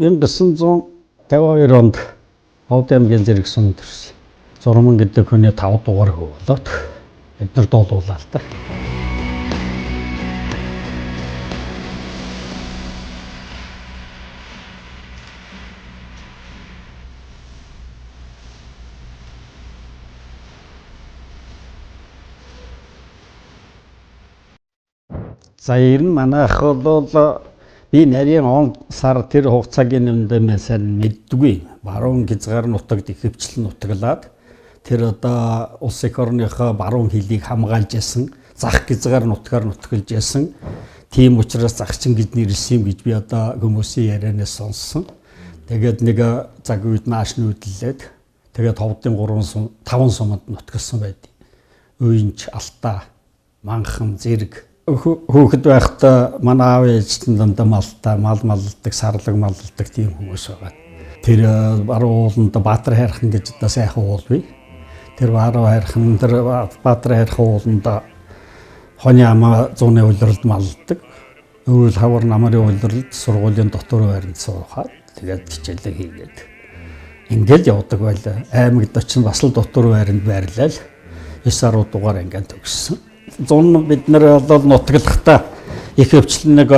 1952 онд Ховд аймгийн зэрэг сум төрсөн. Зурман гэдэг хүний 5 дугаар хүү болоод эдгээр доолуулаа л та. За ер нь манайх бол би нарийн он сар тэр хугацаагийн нэмдэмээ сайн мэддэггүй. Баруун хязгаар нутагт ихэвчлэн нутаглаад тэр одоо улс их орныхоо баруун хилийг хамгаалж ясан, зах хязгаар нутгаар нутгалж ясан. Тийм учраас загчин гэж нэрлсэн гэж би одоо хүмүүсийн ярианаас сонссон. Тэгээд нэг цаг үед нааш нүүдлээд тэгээд Ховдын 5 суманд нутгалсан байдаг. Үйнч, Алтаа, Манхан, Зэрэг хүүхэд байхдаа манай аав ээжтэн дандаа мал малладаг, сарлаг малладаг тийм хүмүүс байгаа. Тэр баруун ууланд Баатар хайрхан гэж одоо сайхан уул бий. Тэр баруун хайрхан тэр Баатар хайрхан ууланд хоны амаа зууны улиралд малладаг. Өвөл хавар намарын улиралд сургуулийн дотор байранд суухад тэгээд хичээлээ хийгээд ингээд явдаг байлаа. Аймагт очин бас л дотор байранд байрлал 9-10 дугаар ингээд төгссөн. Зун бид нар бол нутаглахдаа их хөвчлэн нэг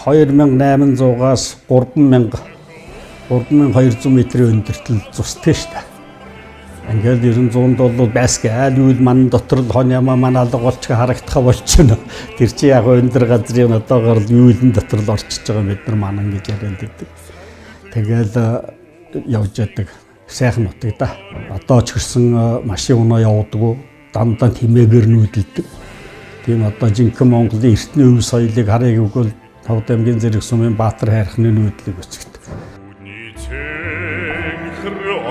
2800-аас 3200 метрийн өндөртөл зусдаг шүү дээ. Ингээд ер нь зуунд бол байсгүй айл үйл ман дотор л хоны ямаа манаалга болчих харагдах болчихно. Тэр чи яг өндөр газрын одоогоор үйлэн дотор л орчиж байгаа бид нар манан гэж яриад байдаг. Тэгэл явж яадаг сайхан нутаг да. Одоо ч гэсэн машин унаа явуулдаг. Дандаа тэмээгээр нүүдэлдэг. Тийм одоо жинхэнэ Монголын эртний өв соёлыг харъя гэвэл Ховд аймгийн зэрэг сумын Баатар хайрхны нүүдлийг өсгдөг.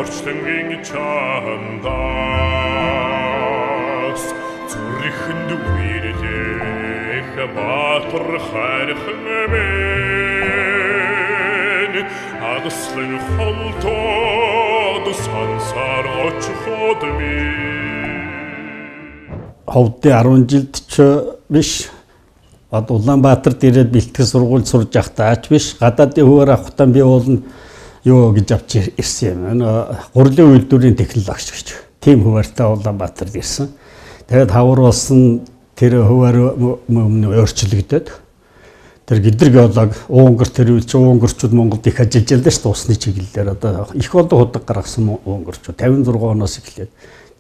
Орчлонгийн чандаас зүрхэнд үерлэх Баатар хайрхны мэн агаслан холтоод сансар очиход минь Ховдын 10 жилд ч биш Улаанбаатарт ирээд бэлтгэл сургууль сурж явахдаа ч биш гадаадын хөвөр авахтаа би уулна юу гэж авч ирсэн юм. Гурилын үйлдвэрийн технологич гэж. Тим хөвөртэй Улаанбаатарт ирсэн. Тэгээд хавар болсон тэр хөвөр өөрчлөгдөд. Тэр гидэр геолог Унгар тэр үйл чи унгарчууд Монголд их ажиллаж байлаа шүү дээ усны чиглэлээр одоо их олон худаг гаргасан унгарчууд 56 оноос эхлээд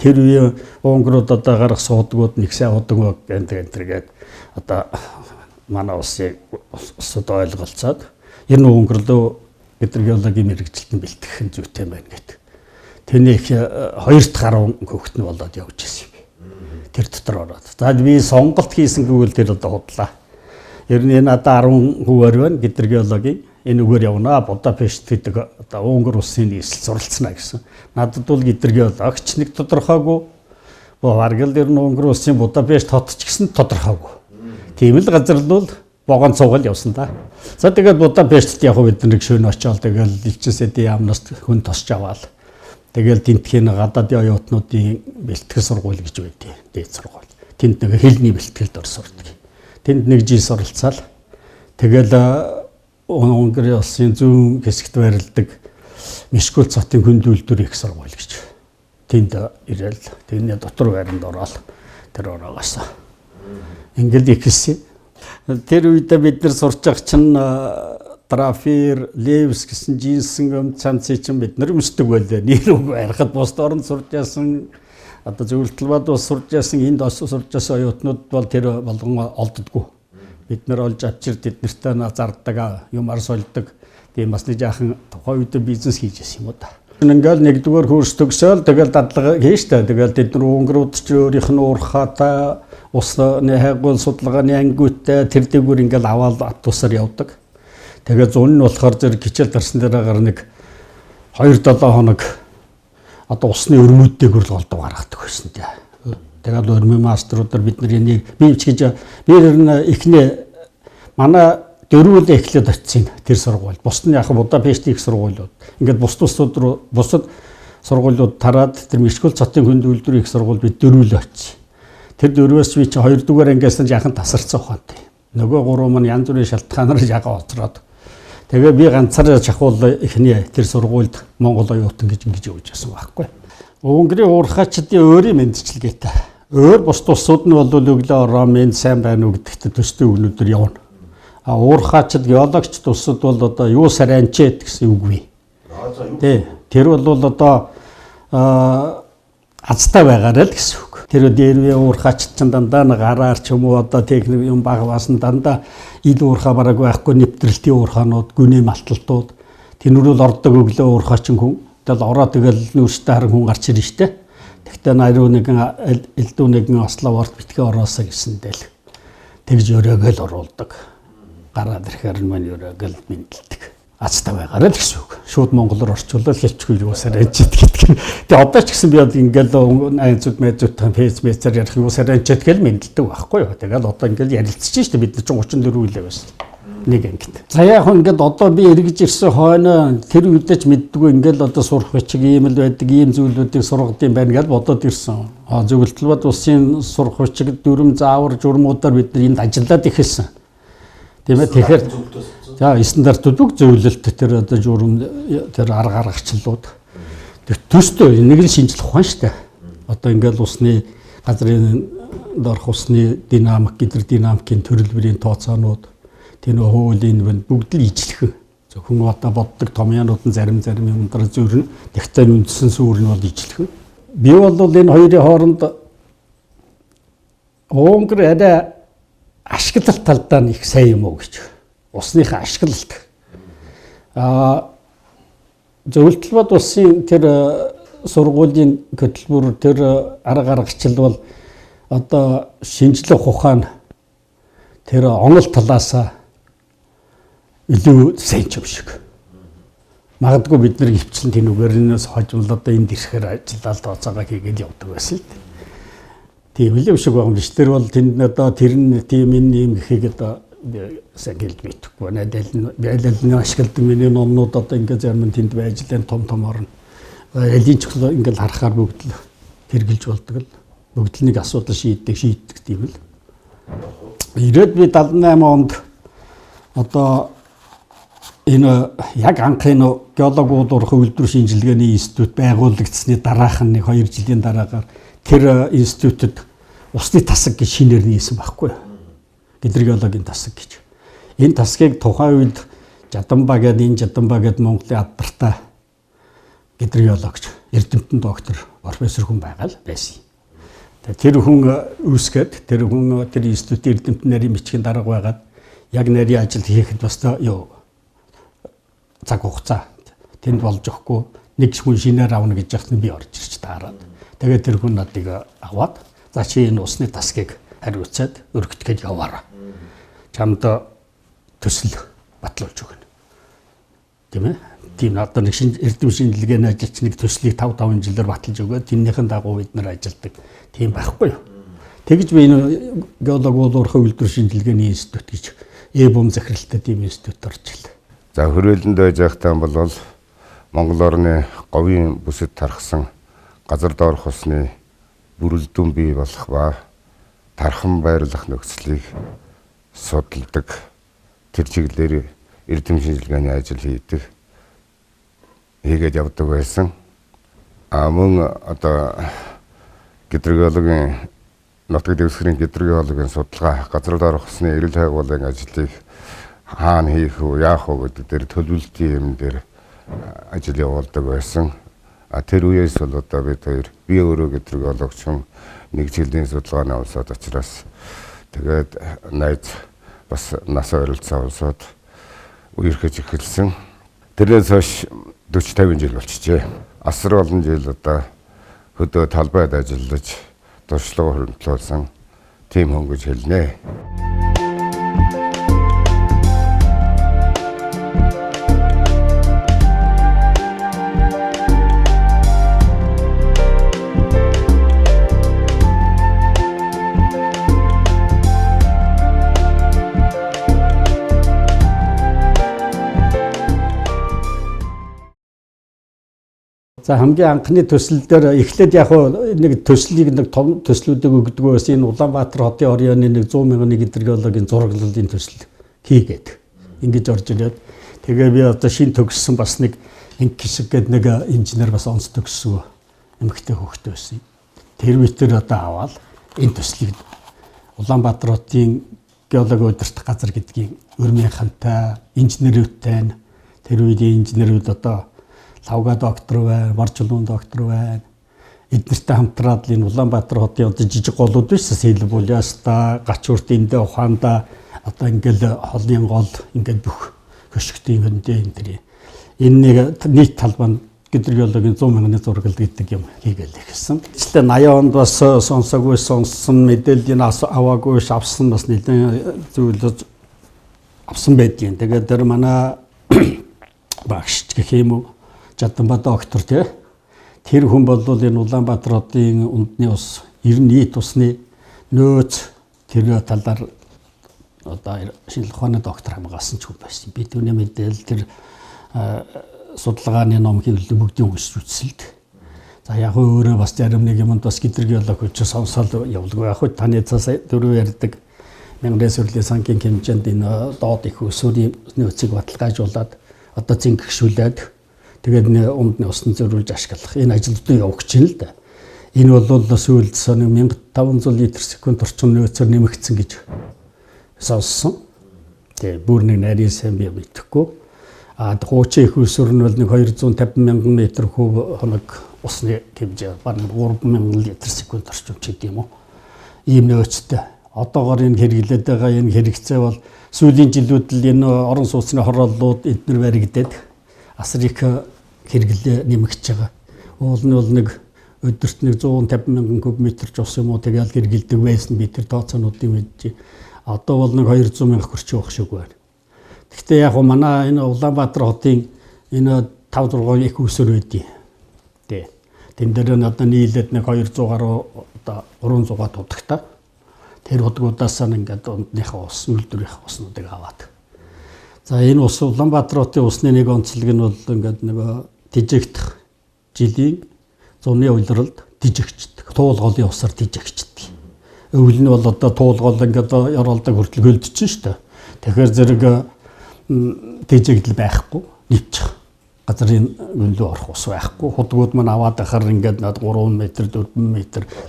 тэр үеийн унгарууд одоо гаргасан худгууд нэг сайн худаг гэдэг одоо манай улсыг ойлголцоод ер нь унгарлуу гидэр геологийн мэрэгчлэлтэн бэлтгэх зүйтэй байна гэдэг. Тэнийг 2 дахь гаруй хөвгт нь болоод явж ирсэн юм. Тэр дотор ороод. За би сонголт хийсэн гэвэл тэр одоо худлаа. Ер нь надад 10 хөвөр байна гидэр геологийн энэ үгээр явна Будапешт гэдэг одоо Унгар улсын нийслэл суралцна гэсэн. Надад бол гидэр геологч нэг тодорхойгүй. Баргал ер нь Унгар улсын Будапешт хот ч гэсэн тодорхойгүй. Тийм л газар л бол богоон цугал явсан да. За тэгээд Будапештт яг бид нэг шөнө очиод тэгээд Ливчсэдийн яамнаас хүн тосч аваад тэгээд тентхийн гадаадын оюутнуудын бэлтгэл сургууль гэж байдیں۔ Дээд сургууль. Тэнд нэг хэлний бэлтгэлд орсордог. Тэнд нэг жил суралцаал. Тэгэл Унгарын улсын зүүн хэсэгт байрладаг Мишгүл цотын хүнд үйлдвэр их сургууль гэж. Тэнд ирээл тэрний дотор байранд ороод тэр ороогоосоо. Ингээд ихсэн. Тэр үед бид нар сурч байгаа чинь Трафир, Левс гэсэн жинсэн юм цамцыг чинь бид нар өмсдөг байлаа. Нэр үг арихад бусд оронд сурч яасан одоо зөвлөлтөлбад бас сурч яасан энд ос сурч яасан оюутнууд бол тэр болгон олддоггүй. Бид нар олж авчир тэднэртэй зардаг, юмар сольдог. Тийм бас нэг жаахан тухайн үед бизнес хийж яасан юм уу да. Ингээл нэгдүгээр курс төгсөөл тэгэл дадлага хийжтэй. Тэгэл тэд нар унгарууд ч өөрийнх нь уурхаатай усны хайгуул судалгааны ангиудтай тэр дээгүүр ингээл аваад автобусаар явдаг. Тэгээд зүүн нь болохоор зэрэг хичээл дарсан дээрээ нэг 2-7 хоног одоо усны өрмөддөг л голдуу гаргадаг байсан тий. Тэгээд өрмөө мастеруудаар бид нар энийг би ч гэж би ихний манай дөрвөл эхлээд очив тэр сургууль. Бусд нь яг Будапешт их сургуулиуд. Ингээд бусад сургуулиуд тараад тэр Мишгүл цотын хүнд үйлдвэрийн их сургууль бид дөрвөл очив. Тэр дөрвөөс би чи 2 дугаар ангиас нь яхан тасарсан ухаантай. Нөгөө 3 маань янз бүрийн шалтгаанаар ягаа оцроод Тэгээ би ганцаараа чахуул эхний тэр сургуульд Монгол оюутан гэж ингэж явж байсан байхгүй. Унгарын уурхаачдын өөрийн мэдчилгээтэй. Өөр бус улсууд нь бол өглөө ороо минь сайн байна уу гэдэгт төстэй өгнөдөр явна. А уурхаачд геологчд улсууд бол одоо юу саранчэд гэсэн үг бий. Тэ тэр бол одоо азтай байгаарай л гэсэн үг. Тэр дээрвээ уурхаачд ч дандаа нэг гараар ч юм уу одоо техник юм багваас нь дандаа ил уурхаа бараг байхгүй нэвтрэлтийн уурхаанууд, гүний малталтууд тэнүүрэл ордог өглөө уурхаачин хүн тэгэл ороо тэгэл нүрстэй харан хүн гарч ирнэ штэ. Тэгтээ наруу нэгэн элдүү нэгэн ослоорт битгий ороосоо гэсэндэл тэгж өрөөгөл оруулдаг. Гараад ирэхээр мань өрөөгөл мэдлдэг. Азтай байгаарай л гэсэн үг. Шууд монголоор орчуулаад хэлчихгүй юусаар ажид гэдэг. Тэгээ одоо ч гэсэн би ингээл айцуд мэзүүд фейсбүүкээр ярих юусаар ажид гэл мэдлдэг байхгүй юу. Тэгэл одоо ингээл ярилцчих шүү дээ. Бид чинь 34 үлээ байсан. Нэг ангид. За яг ингээд одоо би эргэж ирсэн хойно тэр үедээ ч мэддэггүй ингээл одоо сурах бичиг ийм л байдаг, ийм зүйлүүдийг сургад юм байна гэж бодоод ирсэн. Зөвлөлтөлбод улсын сурах бичиг дүрм заавар журмуудаар бид нар энд ажиллаад ихэлсэн. Тийм ээ тэгэхээр за стандартууд бүх зөвлөлт тэр одоо журам тэр арга гаргачлууд тэр төстэй нэг л шинжлэх ухаан шүү дээ. Одоо ингээл усны газрын дорх усны динамик, гидродинамикийн төрөлбөрийн тооцоонууд тэр хуулийн бүгд л ижлэх. Зөвхөн одоо боддог томьёонууд нь зарим юмдаар зөрнө. Тэгтээ үндсэн сүр нь бол ижлэх. Би бол энэ хоёрын хооронд Унгар арай ашиглалт талдаа их сайн юм уу гэж. Усныхаа ашиглалт. Зөвлөлтөлбод улсын тэр сургуулийн хөтөлбөр тэр арга гаргачил бол одоо шинжлэх ухаан тэр онгол талаасаа илүү сайн ч юм шиг. Магадгүй бид нар хөвчлэн тэнүүгээрнээс хожимл одоо энд ирэхээр ажиллаад тооцоогоо хийгээд явдаг байсан л дээ. Тийм л юм шиг байгаа юм биш. Тэр бол тэнд одоо тэр нь тийм юм гэхийг одоо сайн гэлд мэдхгүй. Надад ашигладаг миний номнууд одоо ингээд зарим нь тэнд байж лэн том орно. Элийн ч ингээд харахаар бүгд л хэрглэж болдог л. Бүгд л нэг асуудал шийддэг тийм л. Ирээд би 78 онд одоо энэ яг анхны геологууд урах үйлдвэр шинжилгээний институт байгуулагдсны дараах нь 2 жилийн дараагаар тэр институтэд усны тасаг гэж шинээр нээсэн байхгүй. Гидрогеологийн тасаг гэж. Энэ тасгийг тухайн үед Жаданба гэдэг Монголын алдартай гидрогеологч, эрдэмтэн доктор, профессор хүн байгаал байсан. Тэр хүн үүсгээд тэр институтын эрдэмтнэрийн бичгийн дарга байгаад яг нарийн ажил хийхэд бас цаг хугацаа тэнд болж өгөхгүй нэг хүн шинээр авна гэж яхад нь би орж ирж таарад. Тэгээд тэр хүн надыг аваад за чи энэ усны тасгийг хариуцаад өргөтгöd яваарай. Чамд төсөл батлуулж өгнө. Тийм ээ. Тийм одоо нэг эрдэм шинжилгээний ажилч нэг төслийг 5 жилээр баталж өгөөд тэрнийхэн дагуу бид нар ажилдаг. Тийм байхгүй юу? Тэгж би энэ геологууд урах үйлдвэр шинжилгээний институт гэж бом захиралтай тийм институт орж ирлээ. За хөрөөлөнд байж байхдаа бол Монгол орны говийн бүсэд тархсан газар доорх усны бүрэлдэхүүн бий болох ба тархан байрлах нөхцөлийг судалдаг тэр чиглэлээр эрдэм шинжилгээний ажил хийгээд явдаг байсан. Мөн одоо гидрогеологийн нутаг дэвсгэрийн гидрогеологийн судалгаа газар доорх усны эрүүл хайгуулын ажлыг хаана хийх үү, яах вэ гэдэг дээр төлөвлөлтийн юм дээр ажил явуулдаг байсан. Тэр үеэс бол одоо бид хоёр би өөрөө гидрогеологч хүн нэг жилийн судалгааны улсад учраас тэгээд найз бас нас ойролцоо улсад үерхэж эхэлсэн. Тэрнээс хойш 40-50 жил болчихжээ. Асар олон жил одоо хөдөө талбайд ажиллаж туршлага хөрөнгөлүүлсэн тийм хүн гэж хэлнэ. За хамгийн анхны төсөл дээр эхлээд яг нэг төслийг нэг том төслүүдийг өгдөг байсан. Энэ Улаанбаатар хотын оройн нэг 100 мянган гидрогеологийн зураглалын төсөл хийгээд ингэж орж ирээд Тэгээ би одоо шин төгссөн бас нэг инкишг гэдэг нэг инженер бас онц төгссөн эмэгтэй хүүхдтэй байсан. Тэр үеэр одоо аваад энэ төслийг Улаанбаатар хотын геологи удирдах газар гэдгийг өрмийнхантай, инженерүүдтэй тэр үеийн инженерүүд одоо лавга доктор байна, боржлон доктор байна. Эднэртэй хамтраад энэ Улаанбаатар хотын одоо жижиг голууд биш Сэлбуляста, Гачууртиндээ, Ухаанда одоо ингээл холын гол ингээд бүх хөшгтийн хөндөө энэ тэр энэ нэг нийт талбай гидрологийн 100 мянганы зургал гэдэг юм хийгээл ихсэн. Тэгвэл 80 онд бас сонсон мэдээллийн аваагүй авсан бас нэгэн зүйлс авсан байдгийн. Тэгээд тэр манай багш гэх юм уу Жаданба доктор тэр хүн бол энэ Улаанбаатар хотын үндэсний ус 90 тусны нөөц тэр талаар одоо шинжлэх ухааны доктор хамгаалсан ч хүн байсан. Би түүний мэдээлэл тэр судалгааны ном хэвлэл бүгдийг уншиж үзсэлд. За яг өөрөө бас зарим нэг юмд бас гидрогеолог хүч сонсоод явуулгүй. Яг хөө таны цаас дөрөв ярьдаг мянган сүрлийн сангийн хэмжээнд энэ доод их усүрийн нөөцийг баталгаажуулаад одоо зингэгшүүлээд тэгээд умдны усны зөрүүлж ашиглах энэ ажилтнууд явагч юм л да. Энэ бол сүүлд 1500 литр секунд орчим нөөцөөр нэмэгдсэн гэж сонссон. Тэгээд бүр нэг нарийн сайн би мэдэхгүй. Хуучин их усүр нь бол нэг 250 мянган метр куб хоног усны хэмжээ бараг 3000 литр секунд орчим ч гэдэг юм уу. Ийм нөөцтэй. Одоогоор энэ хэрэглээд байгаа энэ хэрэгцээ бол сүүлийн жилүүд л энэ орон сууцны хорооллууд эдгээр баригдаад асрик хэрэглээ нэмэгдэж байгаа. Уул нь бол нэг өдөрт нэг 150 мянган куб метр ус юм уу тэгэл хэрэглэдэг байсан би тэр тооцоонуудыг мэдчихэ. Одоо бол нэг 200 мянга хүрч явах шиг байна. Гэхдээ яг манай энэ Улаанбаатар хотын энэ 5-6 их усүр байдیں۔ Тэн дээр нь одоо нийлээд нэг 200 гаруй одоо 300 тутагтай. Тэр удгуудаас нь ингээд ундныхаа ус, үйлдвэрийнхаа уснуудыг аваад. За энэ ус Улаанбаатар хотын усны нэг онцлог нь бол ингээд нэг дижигдэх жилийн зуны улиралд дижигчдэг. Туулгын усаар дижигчдэг. Өвөл нь бол одоо туулгол ингээд яроолдог хүртэл хөлдөж шүү дээ. Тэгэхээр зэрэг дижигдэл байхгүй, нэвчих. Газрын гүнлүү орох ус байхгүй. Худгууд маань аваад ахаар ингээд 3 м, 4 м,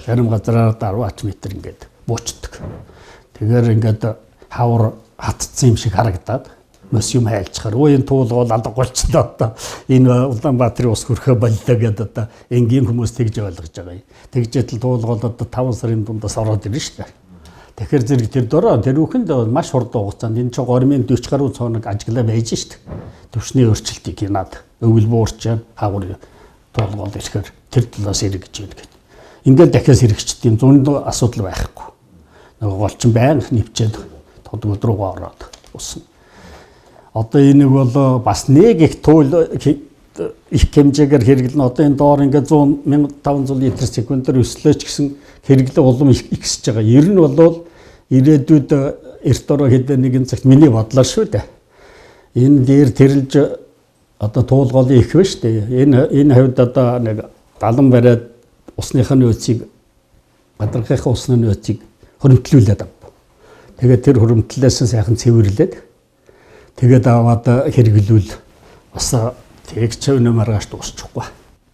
зарим газраар 10 м ингээд буучдаг. Тэгэхээр ингээд хавар хатцсан юм шиг харагдаад мөс юм хайлцгаар энэ туулгол алга болчихлоо одоо энэ Улаанбаатарын ус хөрхөө боллоо гэдэг одоо энгийн хүмүүс тэгж ойлгож байгаа юм. Тэгжэтэл туулгол одоо 5 сарын дундаас ороод ирнэ шүү дээ. Тэгэхээр зэрэг тэр дөрөө тэр үхэнд маш хурдан хугацаанд энэ чинь 30-40 гаруй цоног ажиглаа байж шүү дээ. Төвшний өөрчлөлтийг хийнаад өвөл буурч хавар туулгол ирэхээр тэр талаас эргэж байна гэдэг. Ингээд дахиад хэрэгчд юм зунд асуудал байхгүй. Нөгөө голчин байнга нэвчээд тодгууд руугаа ороод уусна. Одоо энэ бол бас нэг их туул их хэмжээгээр хэрэглэн одоо энэ доор ингээд 100,500 литр секундээр өслөөч гэсэн хэрэглээ улам ихсэж байгаа. Ер нь бол ирээдүйд эрт ороо хэдэн нэгэн цагт миний бодлоор шүү дээ. Энэ дээр тэрэлж одоо туулгол их ба шүү дээ. Энэ хавьд одоо нэг далан бариад усныхаа нөөцийг бадрахынхаа усны нөөцийг хөрөмтлүүлээд ав. Тэгээд тэр хөрөмтлөөс сайхан цэвэрлээд тэгээд аваад хэрэглүүл бас тэг чавны маргааш дуусчихгүй.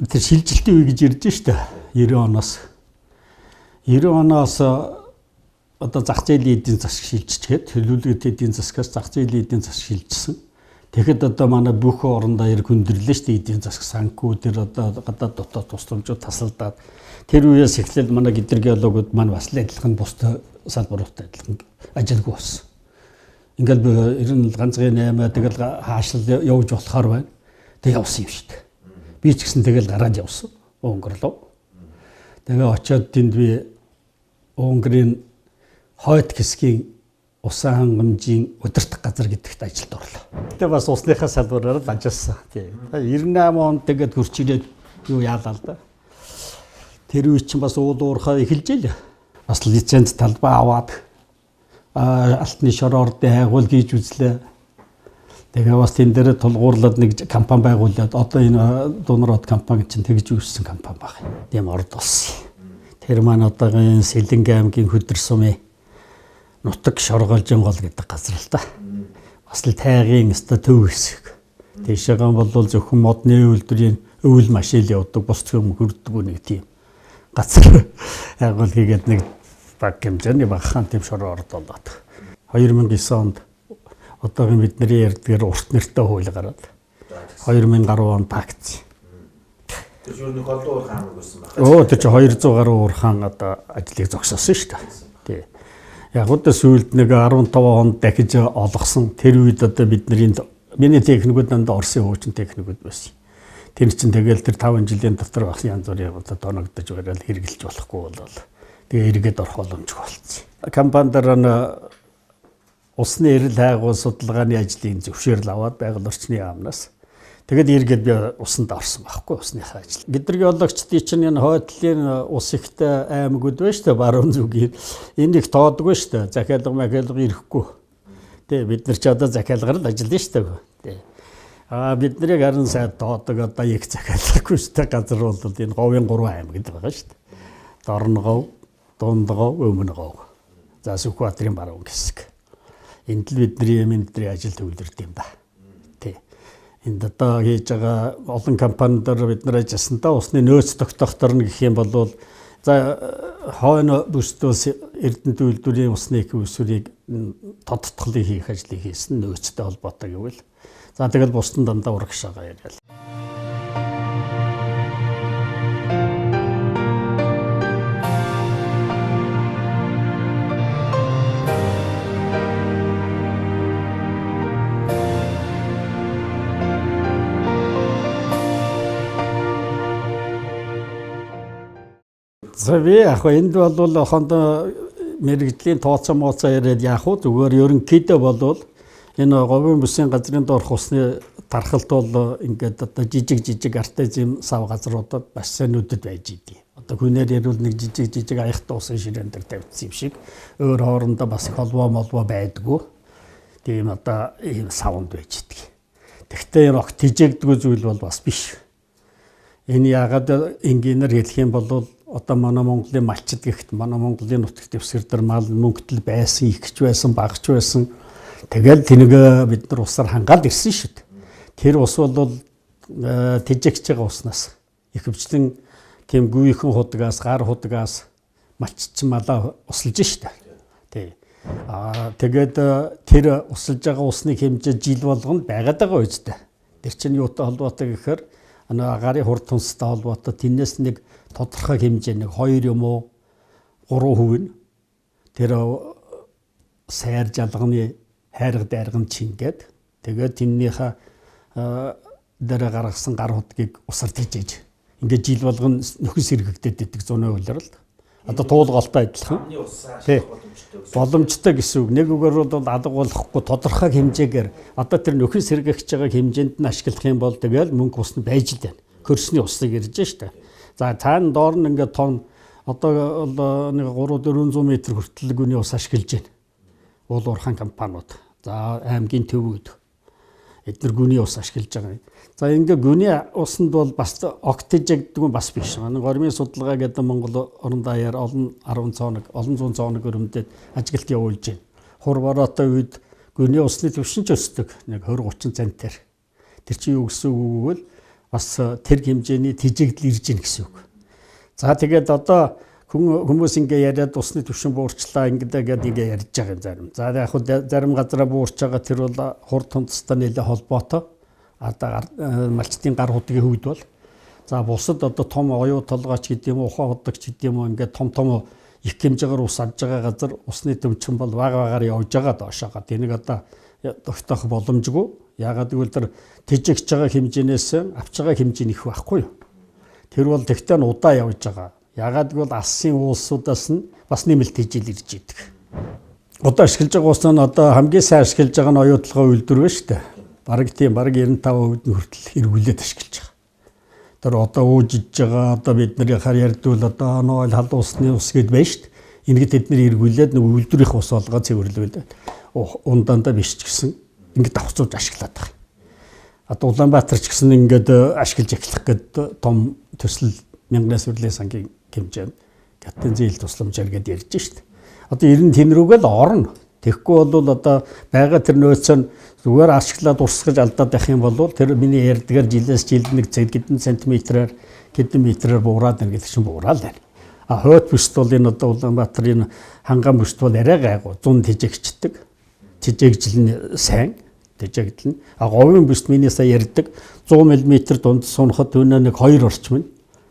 Тэр шилжилтийн үе гэж ярьж штэ 90 оноос. 90 оноос одоо зах зээлийн эдийн засаг шилжчихээд төлөвлөгөөт эдийн засгаас зах зээлийн эдийн засаг шилжсэн. Тэгэхэд одоо манай бүх орон даяар хүндрэлээ штэ эдийн засаг санхүү тэр одоо гадаад дотоод тусламжууд тасалдаад тэр үеэс эхлээд манай гидрогеологууд маань бас л адилхан бусдад салбаруудтай адилхан ажилгүй болсон. Ингээл би ер нь ганцхан 8 тэгэл хаашлал явж болохоор байна. Тэг явсан юм шүү дээ. Би ч гэсэн тэгэл гараад явсан. Өнгөрлөө. Тэгээ очиод тэнд би Унгарын хойд хэсгийн усан хангамжийн удирдах газар гэдэгт ажилд орлоо. Тэгээ бас усныхаа салбараар л ажилласан. Тийм. 98 онд тэгээд хурц ирээд юу яалаа л да. Тэр үе чинь бас уул уурхаа эхэлж ийлээ. Бас лиценз талбай аваад алтны шороордын хайгуул хийж үзлээ. Тэгээ бас тэн дээр тулгуурлаад нэг компани байгуулад одоо энэ Дународ компани чинь тэгж үүссэн компани баг. Тийм орд болсон. Тэр маань одоогийн Сэлэнгэ аймгийн хөдөр сумын нутаг шоргоолжин гол гэдэг газар л да. Бас л тайгийн өстө төв хэсэг. Тийшээгээ бол зөвхөн модны үйлдвэрийн өвөл машин явдаг бус юм хүрдэггүй нэг тийм газар агуул хийгээд нэг баг хэмжээний багахан тийм шороо ордолоод 2009 онд одоогийн бидний ярьдгаар урт нэртэй хууль гараад 2010 онд тагц. Тэр юу нэг олон уурхаан хамаг байсан байна. Тэр чи 200 гаруй уурхаан одоо ажлыг зогсоосон шүү дээ. Тий. Яг одоо сүүлд нэг 15 хонд дахиж олгосон тэр үед одоо бидний техникүүд дандаа Оросын хуучин техникүүд байсан. Тэр чинь тэгэл тэр 5 жилийн дотор бас янз бүрийн одоо доногдож байгаад хэрэгжилж болохгүй болол. Тэгээ эргээд орох боломжгүй болсон. Компани дараа усны эрэл хайгуул судалгааны ажлыг зөвшөөрөл аваад байгаль орчны яамнаас тэгээд эргээд би усанд орсон байхгүй усныхаа ажил. Гидрогеологчдын чинь энэ хойдлын ус ихтэй аймагуд байна шүү дээ баруун зүгийн. Энэ их тоодгүй шүү дээ. Захиалга махиалга ирэхгүй. Тэ бид нар ч одоо захиалгаар л ажиллана шүү дээ. Тэ. Бидний харин сайн тоодог одоо их захиалгагүй шүү дээ. Газар бол энэ говийн 3 аймагд байгаа шүү дээ. Дорногов, Дундгов, Өмнөгов. За Сүхбаатарын баруун хэсэг. Энд л бидний ажил төвлөрд юм да. Тий. Энд одоо хийж байгаа олон компаниудаар бид нар ажилласандаа усны нөөц тогтоохторно гэх юм бол за хойно бүсдөөс Эрдэнэт үйлдвэрийн усны их усурыг тодтголыг хийх ажлыг хийсэн нөөцтэй холбоотой гэвэл за тэгэл бусдын дандаа урагшаага яриад. За би яг энд бол хондоо мэрэгжлийн тооцоо мооцоо яриад яах вэ зүгээр ерөнхийдөө бол энэ говийн бүсийн газрын доорх усны тархалт бол ингээд одоо жижиг артезим сав газруудад бас сайнуудад байж идэв. Одоо хүнээр ярил нэг жижиг аяхтай усын ширээн дээр тавьчихсан юм шиг өөр хоорондоо бас холбоо молбоо байдгүй. Тийм одоо ийм савнд байж идэг. Тэгвэл энэ огт тижээгдгүй зүйл бол бас биш. Энэ яагаад инженеэр хэлэх юм бол одоо манай Монголын малчид гэхэд манай Монголын нутаг дэвсгэр дээр мал мөнгөтөл байсан, ихч байсан, багч байсан. Тэгэл тэнийг бид нар усаар хангаад ирсэн шүү дээ. Тэр ус бол тэжээгч байгаа уснаас ихэвчлэн тийм гүйхэн худгаас, гар худгаас малччин малаа усалж шүү дээ. Тий. Тэгээд тэр усалж байгаа усны хэмжээ жил болгоно байгаад байгаа үстэй. Тэр чинь юутай холбоотой гэхээр агарын хурд тунстай холбоотой тэрнээс нэг тодорхой хэмжээ нэг 2 юм уу 3% нь тэр сайр жалганы хайрга дайрган чингээд тэгээд тэрнийхээ дээр гаргасан гар хутгийг усар тижээж ингээд жил болгоно нөхөс сэргэгдээд идэг 100% л одоо туулгалтай адилхан боломжтой гэсэн үг. Нэг үгээр бол алга болохгүй тодорхой хэмжээгээр одоо тэр нөхөс сэргэгч байгаа хэмжээнд нь ашиглах юм бол тэгэл мөнгө усны байж л байна. Хөрсний усыг ирж штэ. За цаана доор нь ингээд том одоо нэг 300-400 м хүртэл гүний ус ашиглаж байна. Уул уурхайн компаниуд. За аймгийн төвүүд эдгээр гүний ус ашиглаж байгаа. За ингээд гүний усанд бол бас октижэгддэг бас биш. Нэг гормын судалгаа гэдэг Монгол орон даяар олон 10 цоног, олон 100 цоног өрөмдөд ажиглалт явуулж байна. Хур бороотой үед гүний усны түвшин ч өсдөг. Нэг 20-30 центээр. Тэр чинь юу гэсэн үг вэ? Бас тэр хэмжээний тижэгдэл ирж гин гэсэн үг. За тэгээд одоо хүмүүс ингээ яриад усны түвшин буурчлаа ингээд ярьж байгаа зарим. За яг хөө зарим газараа буурч байгаа тэр бол хурд тунцтай нэлээд холбоотой. Одоо малчтын гар хутгийн хөвд бол за бусад одоо том оюу толгойч гэдэг юм уу ухаан худагч гэдэг юм уу ингээд том их хэмжээгээр ус авж байгаа газар усны түвшин бол багаар явж байгаа доошоо. Тэнийг одоо тогтоох боломжгүй. Яагаад гэвэл тэр тижэгч байгаа хэмжээнээс авч байгаа хэмжээ их байхгүй юу? Тэр бол тэгтээ удаа явж байгаа. Яагаад гэвэл алсын уулсуудаас нь бас нэмэлт хижил ирж идэг. Одоо ашиглаж байгаа ус нь одоо хамгийн сайн ашиглаж байгаа нь оюутлогын үйлдвэр байна шүү дээ. Бараг 95% нь хүртэл эргүүлээд ашиглаж байгаа. Тэр одоо уужиж байгаа одоо бид нар яхаар ярьдвал одоо онойл халуун усны ус гэд байна шүү дээ. Ингээд тэдний эргүүлээд нэг үйлдвэрийн ус болгоо цэвэрлүүлээд ундандаа биш ч гэсэн ингээд давхцуулж ашиглаад байгаа. Одоо Улаанбаатар ч гэсэн ингээд ашиглаж эхлэх гэдэг том төсөл мянган сүрлийн сангийн хэмжээнд гатын зээл тусламжаар гэдээ ярьж шít. Одоо ер нь тэн рүүгээ л орно. Тэгэхгүй бол одоо байгаа тэр нөөцөө зүгээр ашиглаад урсгаж алдаад байх юм бол тэр миний ярьдгаар жилээс жилд нэг хэдэн сантиметрээр хэдэн метрээр буураад байна гэдэг чинь буураад байна. Хойд бүст бол энэ одоо Улаанбаатарын ханган бүст бол арай гайгүй 100 тижээгчдэг. Тижээгжил нь сайн тижээгдэл нь. Говийн бүст миний сая ярьдаг 100 мм дунд сунахад өнөө нэг 2 орчим нь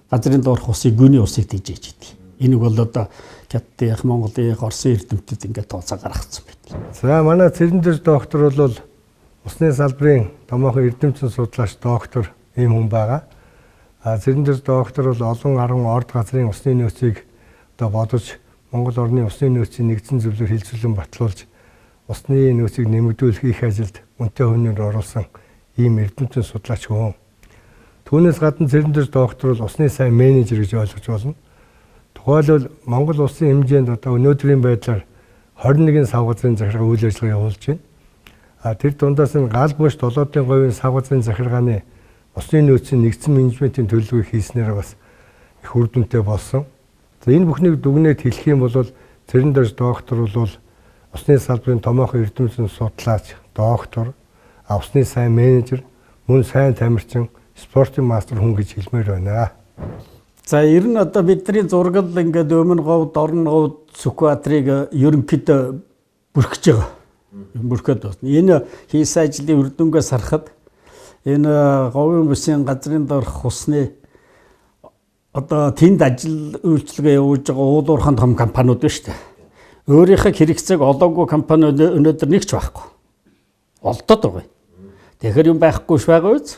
газрын доорх усыг гүний усыг тижээж идэг. Энийг бол одоо Хятадын, Монголын, Орсын эрдэмтэд ингээд тооцоо гаргацсан байна. За манай Цэрэндэр доктор бол усны салбарын томоохон эрдэмтэн судлаач доктор ийм хүн байгаа. Цэрэндэр доктор бол олон 10 орд газрын усны нөөцийг одоо бодож Монгол орны усны нөөцийн нэгдсэн зөвлөөр хилцүүлэн батлуулж усны нөөцийг нэмэгдүүлэх их ажилд үнэтэй хөнөөр оруулсан ийм эрдэмтэн судлаач хүн. Түүнээс гадна Цэрэндэр доктор бол усны сайн менежер гэж ойлгож болно. Тухайлбал Монгол улсын хэмжээнд одоо өнөөдрийн байдлаар 21 сав газрын захиргаа үйл ажиллагаа явуулж байна. Тэр дундаас нь гал буш 7%-ийн сав газрын захиргааны усны нөөцийн нэгдсэн менежментийн төлөвлөгөө хийснээр бас их үр дүнтэй болсон. За энэ бүхнийг дүгнээд хэлэх юм бол Цэрэндэр доктор бол усны салбарын томоохон эрдэмтэн судлаач, доктор, усны сайн менежер, мөн сайн тамирчин, спортын мастер хүн гэж хэлмээр байна. За ер нь одоо бидний зургал ингээд өмнө говьд, орон говьд Сүхбаатарыг ерөнхийдөө бүрхэж байгаа. Бүрхээд байна. Энэ хийсэн ажлын үр дүнгээс харахад энэ говийн бүсийн газрын доорх усны одоо тэнд ажил үйлчилгээ явуулж байгаа уулуурхан том компаниуд байна шүү дээ. Өөрийнхөө хэрэгцээг олоогүй компани өнөөдөр нэг ч байхгүй. Олдоод байгаа. Тэгэхээр юм байхгүй ш байгаа үз.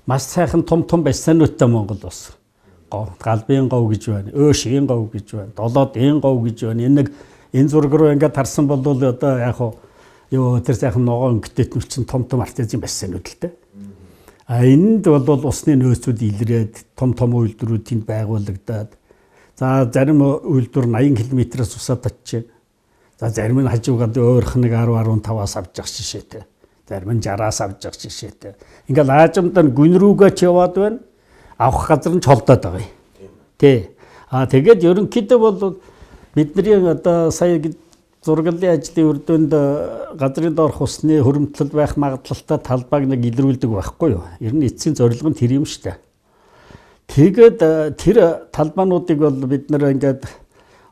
Маш сайхан том бассейнуудтай Монгол ус. Галбын гов гэж байна, Өөшийн гов гэж байна, Долоодын гов гэж байна. Энэ зураг руу ингээд харсан бол одоо яг тэр сайхан ногоон өнгөтэйт нүчин том артезийн бассейнууд л дээ. Энэнд бол усны нөөцүүд илрээд том үйлдвэрүүд тэнд байгуулагдаад за зарим үйлдвэр 80 км-аас усаад очиж байна. За зарим нь хажуугаад өөрх нэг 10-15-аас авч явах жишээтэй. Зарим нь 60-аас авч явах жишээтэй. Ингээд аажимдаа гүн рүүгээ ч яваад байна. Авах газар нь чолдоод байгаа юм. Тэ. Тэгээд ерөнхийдөө бол бидний одоо сая зурглалын ажлын үр дүнд газрын доорх усны хөрөмтлөл байх магадлалтай талбайг нэг илрүүлдэг байхгүй юу? Ер нь эцсийн зорилго нь тэр юм шүү дээ. Тэгээд тэр талбайнуудыг бол бид нэр ингээд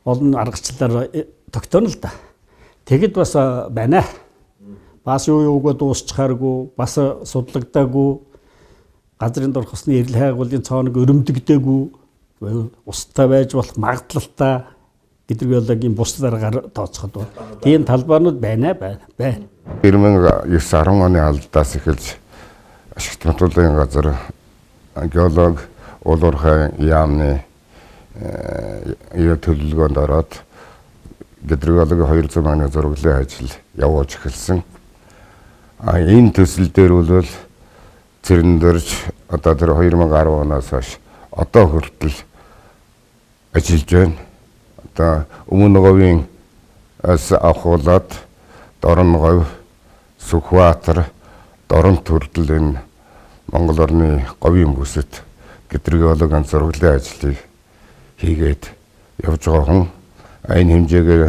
олон аргачлалаар тогтооно л да. Тэгэд бас байна. Бас юугаа дуусчихааргүй, бас судлагдаагүй газрын доорх усны эрэл хайгуулын цооног өрөмдөгдөөгүй устай байж болох магадлалтай гидрологийн бус дараагаар тооцоход бол тийм талбайнууд байна. 2009-10 оны алдаас эхэлж ашигт нутгийн газар геолог уулуурхай яамны төлөвлөгөөнд ороод гидрологийн 200 мянган зурглалын ажил явуулж эхэлсэн. Энэ төсөл дээр бол Цэрэндэрч одоо тэр 2010 оноос хойш одоо хүртэл ажиллаж байна. Одоо өмнө говийн авахуулаад Дорн говь, Сүхбаатар, Доронт хүртэл энэ Монгол орны говийн бүсэд гидрологийн зурглалын ажлыг хийгээд явж байгаа хүн. Энэ хэмжээгээр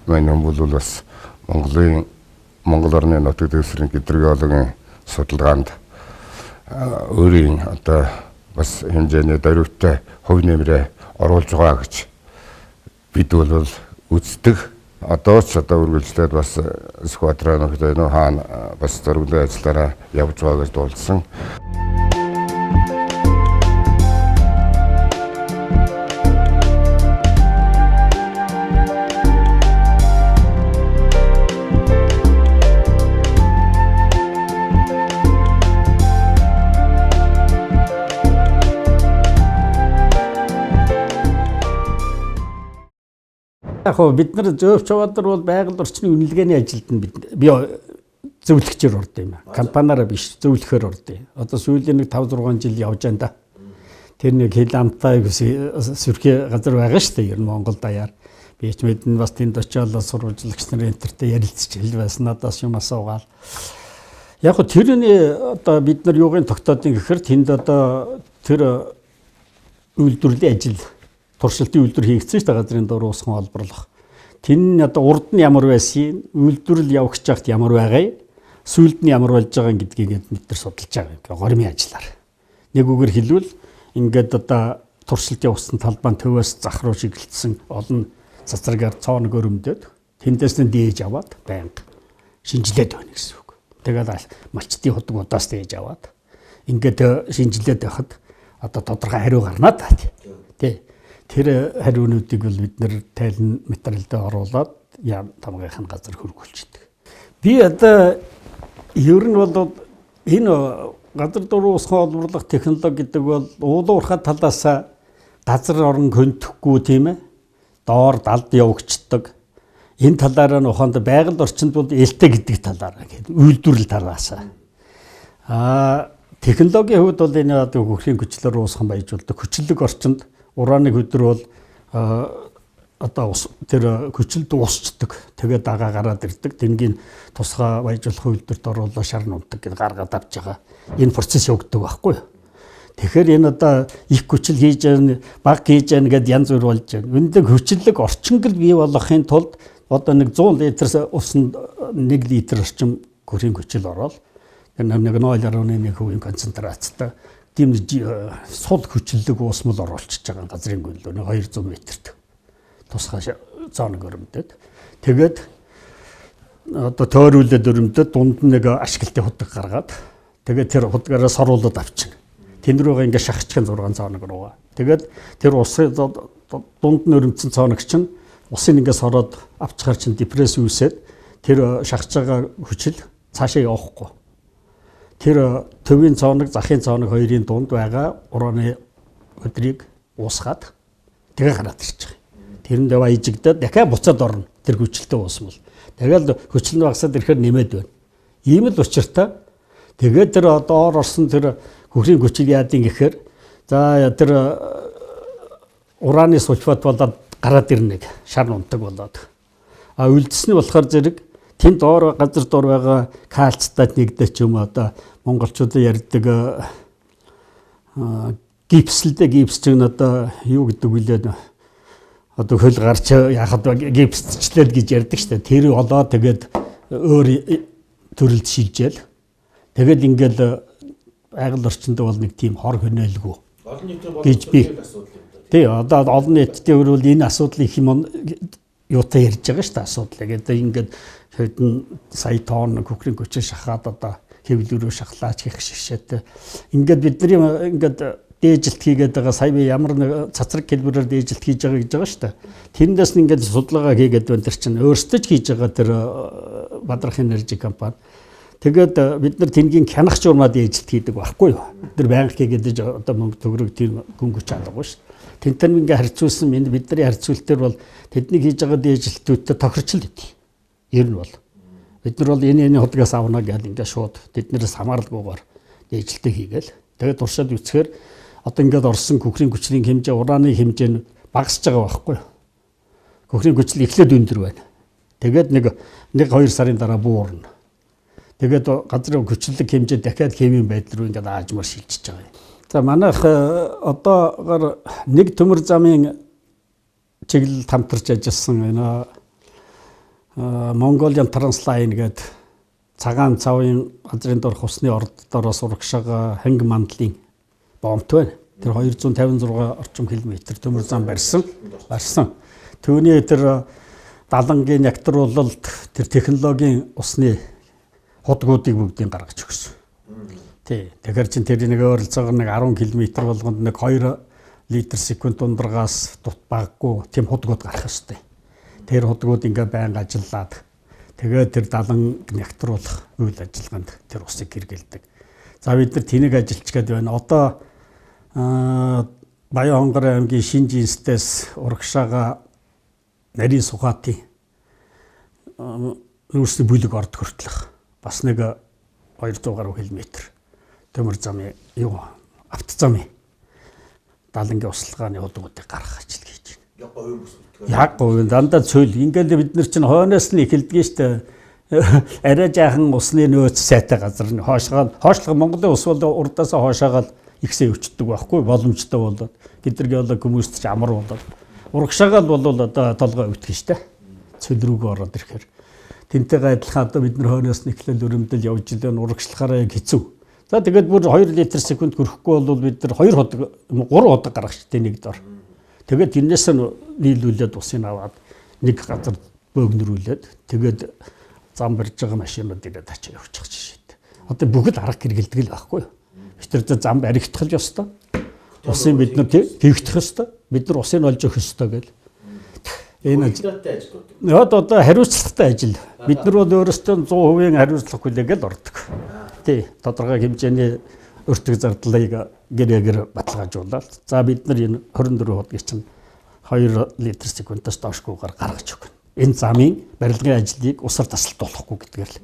мань хүн бол бас Монгол орны нутаг дэвсгэрийн гидрологийн судалгаанд өөрийн одоо бас хэмжээний дөрвтэй хувь нэмрээ оруулж байгаа гэж бид бол үздэг. Одоо ч үргэлжлээд бас Сүхбаатарын нөхдөд хаана бас зурглалын ажиллаараа явж байгаа гэж дуулсан. Яг бид нар Зөөвч Чаваадар бол байгаль орчны үнэлгээний ажилд нь би зөвлөгчөөр орд юм. Компаниараа биш зөвлөхөөр орд. Одоо сүүлийн нэг 5-6 жил явж байна да. Тэр нэг хэл амтай сөрхий газар байгаа шүү дээ. Ер нь Монгол даяар. Би ч мэднэ бас тэнд очиод сурвалжлагч нарын энтертэй ярилцж хэл байсан. Надаас юм асуугаал. Яг хөө тэрний одоо бид нар юугийн тогтоодын гэхээр тэнд одоо тэр үйлдвэрлэлийн ажил туршилтын үйлдвэр хийгдсэн шүү дээ газрын дор уусган олборлох. тэн одоо урд нь ямар байсан, үйлдвэрлэл явах гэж байхад ямар байгаа, сүүлд нь ямар болж байгаа гэдгийг бид нар судалж байгаа юм. Горимын ажиллаар. Нэг үгээр хэлбэл ингээд одоо туршилт явуулсан талбайн төвөөс зах руу чиглэлсэн олон цацрагаар цооног өрөмдөд тэндээс нь дээж аваад байнга шинжилээд байна гэсэн үг. Тэгээд малчтын худгуудаас дээж аваад ингээд шинжилээд байхад одоо тодорхой хариу гарна та тий. Тэр хариунуудыг бол бид нэр тайлан материалд оруулаад яам тамгийнхын газар хөргүүлчихдэг. Би одоо ер нь бол энэ газар дуруу усхан олборлох технологи гэдэг бол уулуурхай талаас газар орон хөндөхгүй тийм ээ. Доор далд явагддаг. Энэ талаараа нь ухаанд байгаль орчинд бол ээлтэй гэдэг талаараа гэдэг үйлдвэрлэл талаас. Технологийн хувьд бол энэ одоо хөрхийн хүчлээр уусхан баяжуулдаг. Хүчлэг орчинд урааны хөдөр бол одоо тэр хүчил дуусчдаг. Тэгээд дагаа гараад ирдэг. Тэнгийн тусгай баяжуулах үйлдвэрт оруулаад шар нундаг гэж гаргаад авч байгаа. Энэ процесс явагддаг байхгүй юу? Тэгэхээр энэ одоо их хүчил хийж яана, баг хийж яана гэдээ янз бүр болж байна. Үнэндээ хүчлэг орчингэл бий болохын тулд одоо нэг 100 литр усанд 1 литр орчим хөрхийн хүчил ороод нэг 0.1% концентрацтай тийм сул хүчлэг уусмал оруулчихж байгаа газрын гүйлөө 200 м-т тусгай цаанаг өрөмдөд. Тэгээд одоо тойруулээд өрөмдөд дунд нэг ашиглалтын худаг гаргаад тэгээд тэр худгаараа соруулаад авчихна. Тэн рүүгээ ингээ шахчихын 6 цаанаг руугаа. Тэгээд тэр усын дунд нь өрөмцөн цаанаг чинь усын ингээ сороод авчихар чинь депресс үүсээд тэр шахаж байгаа хүчил цаашаа явахгүй. Тэр төвийн цаанаг, захын цаанаг хоёрын дунд байгаа ураны өдрийг уусгаад тэгээ гараад ирж байгаа. Тэрэндээ баяжигдаад дахиад буцаад орно. Тэр хүчлэлтэй уусмал. Тэгээд хүчил нь багасаад ирэхээр нэмээд байна. Ийм л учиртай. Тэгээд тэр доор орсон тэр хөрхийн хүчил яадын гэхээр за тэр ураны сульфат болоод гараад ирнэ гэх шар унтаг болоод. Үлдсэн нь болохоор зэрэг тэнд доор газар дор байгаа кальцтай нэгдэж ч юм одоо монголчууд ярьдаг гипслтэй гипс чинь одоо юу гэдэг вүлээ одоо хөл гарч яхад гипсчлээд гэж ярьдаг шүү дээ. Тэр олоо тэгээд өөр төрөлд шилжээл. Тэгээд ингээл айгал орчинд бол нэг тийм хор хөнөөлгүй. Олон нийтийн гэж би. асуудал юм. Тий одоо олон нийтийн өрөөл энэ асуудлыг юм юутай ярьж байгаа шүү дээ асуудлыг. Одоо ингээд хэдэн сая тонн хөрхийн хүчил шахаад одоо хэвлэрүү шахлаач гэх шишээтэй. Ингээд бидний ингээд дээжилт хийгээд байгаа сая би ямар нэг цацраг хэлбэрээр дээжилт хийж байгаа гэж байгаа шүү дээ. Тэрэндээс нь ингээд судалгаа хийгээд байна тэр чинь өөрсдөө ч хийж байгаа тэр Бадрах энержи компани. Тэгээд бид нар тэнгийн хянах журмаа дээжилт хийдэг байхгүй юу? Тэр байнга хийгээд одоо мөнгө төгрөг тийм гүнгүч алгагүй шүү дээ. Тэнтэн ингээ харьцуулсан бидний харьцуултаар бол тэдний хийж байгаа дээжилтүүдтэй тохирч л идэв. Ер нь бол бид нар бол энэ худгаас авна гэдэг ингээ шууд тэднээс хамааралгүйгээр дээжилтээ хийгээл. Тэгээд туршаад үцхээр одоо ингээд орсон хөрхийн хүчлийн хэмжээ, ураны хэмжээ нь багасж байгаа байхгүй юу? Хөрхийн хүчил эхлээд өндөр байна. Тэгээд нэг 2 сарын дараа буурна. Тэгээд газрын хүчлэг хэмжээ дахиад хэмийн байдал руу ингээд аажмаар шилжиж байгаа юм. За манайх одоогоор нэг төмөр замын чиглэл хамтарч ажилласан энэ Mongolian Translation гэдэг цагаан цавын газрын дорх усны орддороос урагшаага ханги мандлын бомбт байна. Тэр 256 орчим километр төмөр зам барьсан. Түүний тэр далангийн нягтруулалт тэр технологийн усны худгуудыг бүгдийг гаргаж өгсөн. Тий. Тэгэхээр чин тэр нэг ойролцоогоор нэг 10 км болгонд нэг 2 литр секунд ундрагаас дут баггүй тийм худгууд гарах ёстой. Тэр худгууд ингээ байнга ажиллаад тэгээд тэр далан нягтруулах үйл ажиллагаанд тэр усыг хэрэгэлдэг. За бид нар тэнийг ажиллаж гээд байна. Одоо Баян-Хонгор аймгийн Шинжинстээс урагшаага нарийн Сухатын нүүрсний бүлэг орд хүртэлх бас нэг 200 гаруй километр төмөр замын автозамын далангийн услалгааны худгуудыг гаргах ажил хийж байна. Яг говь дандаа цөөл. Ингээд бид нар чинь хойноос нь эхэлдэг шүү дээ. Арай жаахан усны нөөц сайтай газар нь хойшлого Монголын ус бол урдаас хойшаагаал ихсээ өчтдөг байхгүй боломжтой болоод гидэр геолог хүмүүст ч амар болоод урагшаагаал бол одоо толгой өвтгөн шүү дээ. цөл рүүгээ ороод ирэхээр тэнтэйгээ адилхан одоо бид нар хойноос нэхлэл өрөмдөл явж илэн урагшлахаараа хэцүү. За тэгээд бүр 2 литр секунд хүрэхгүй бол бид нар 2 ходог 3 ходог гаргах штэ нэг дор. Тэгээд тэрнээс нь нийлүүлээд усыг аваад нэг газар бөөгнөрүүлээд тэгээд зам барьж байгаа машинууд ирээд ачаа явуучих жишээ. Одоо бүгд арга гэргэлдэг л байхгүй юу? Бид нар зам баригдах л ёстой. Усын бид нар тэгдэх ёстой. Бид нар усыг олж өгөх ёстой гэл. Энэ одоо хариуцлагатай ажил. Бид нар бол өөрсдөө 100% хариуцлах хүлээгээл ордог. Тий, тодорхой хэмжээний өртөг зардлыг гэрээгээр баталгаажуулаад за бид нар энэ 24 хоногийн чинь 2 литр секундаас доошгүйгээр гаргаж өгнө. Энэ замын барилгын ажлыг усаар тасалдуулахгүй гэдгээр л.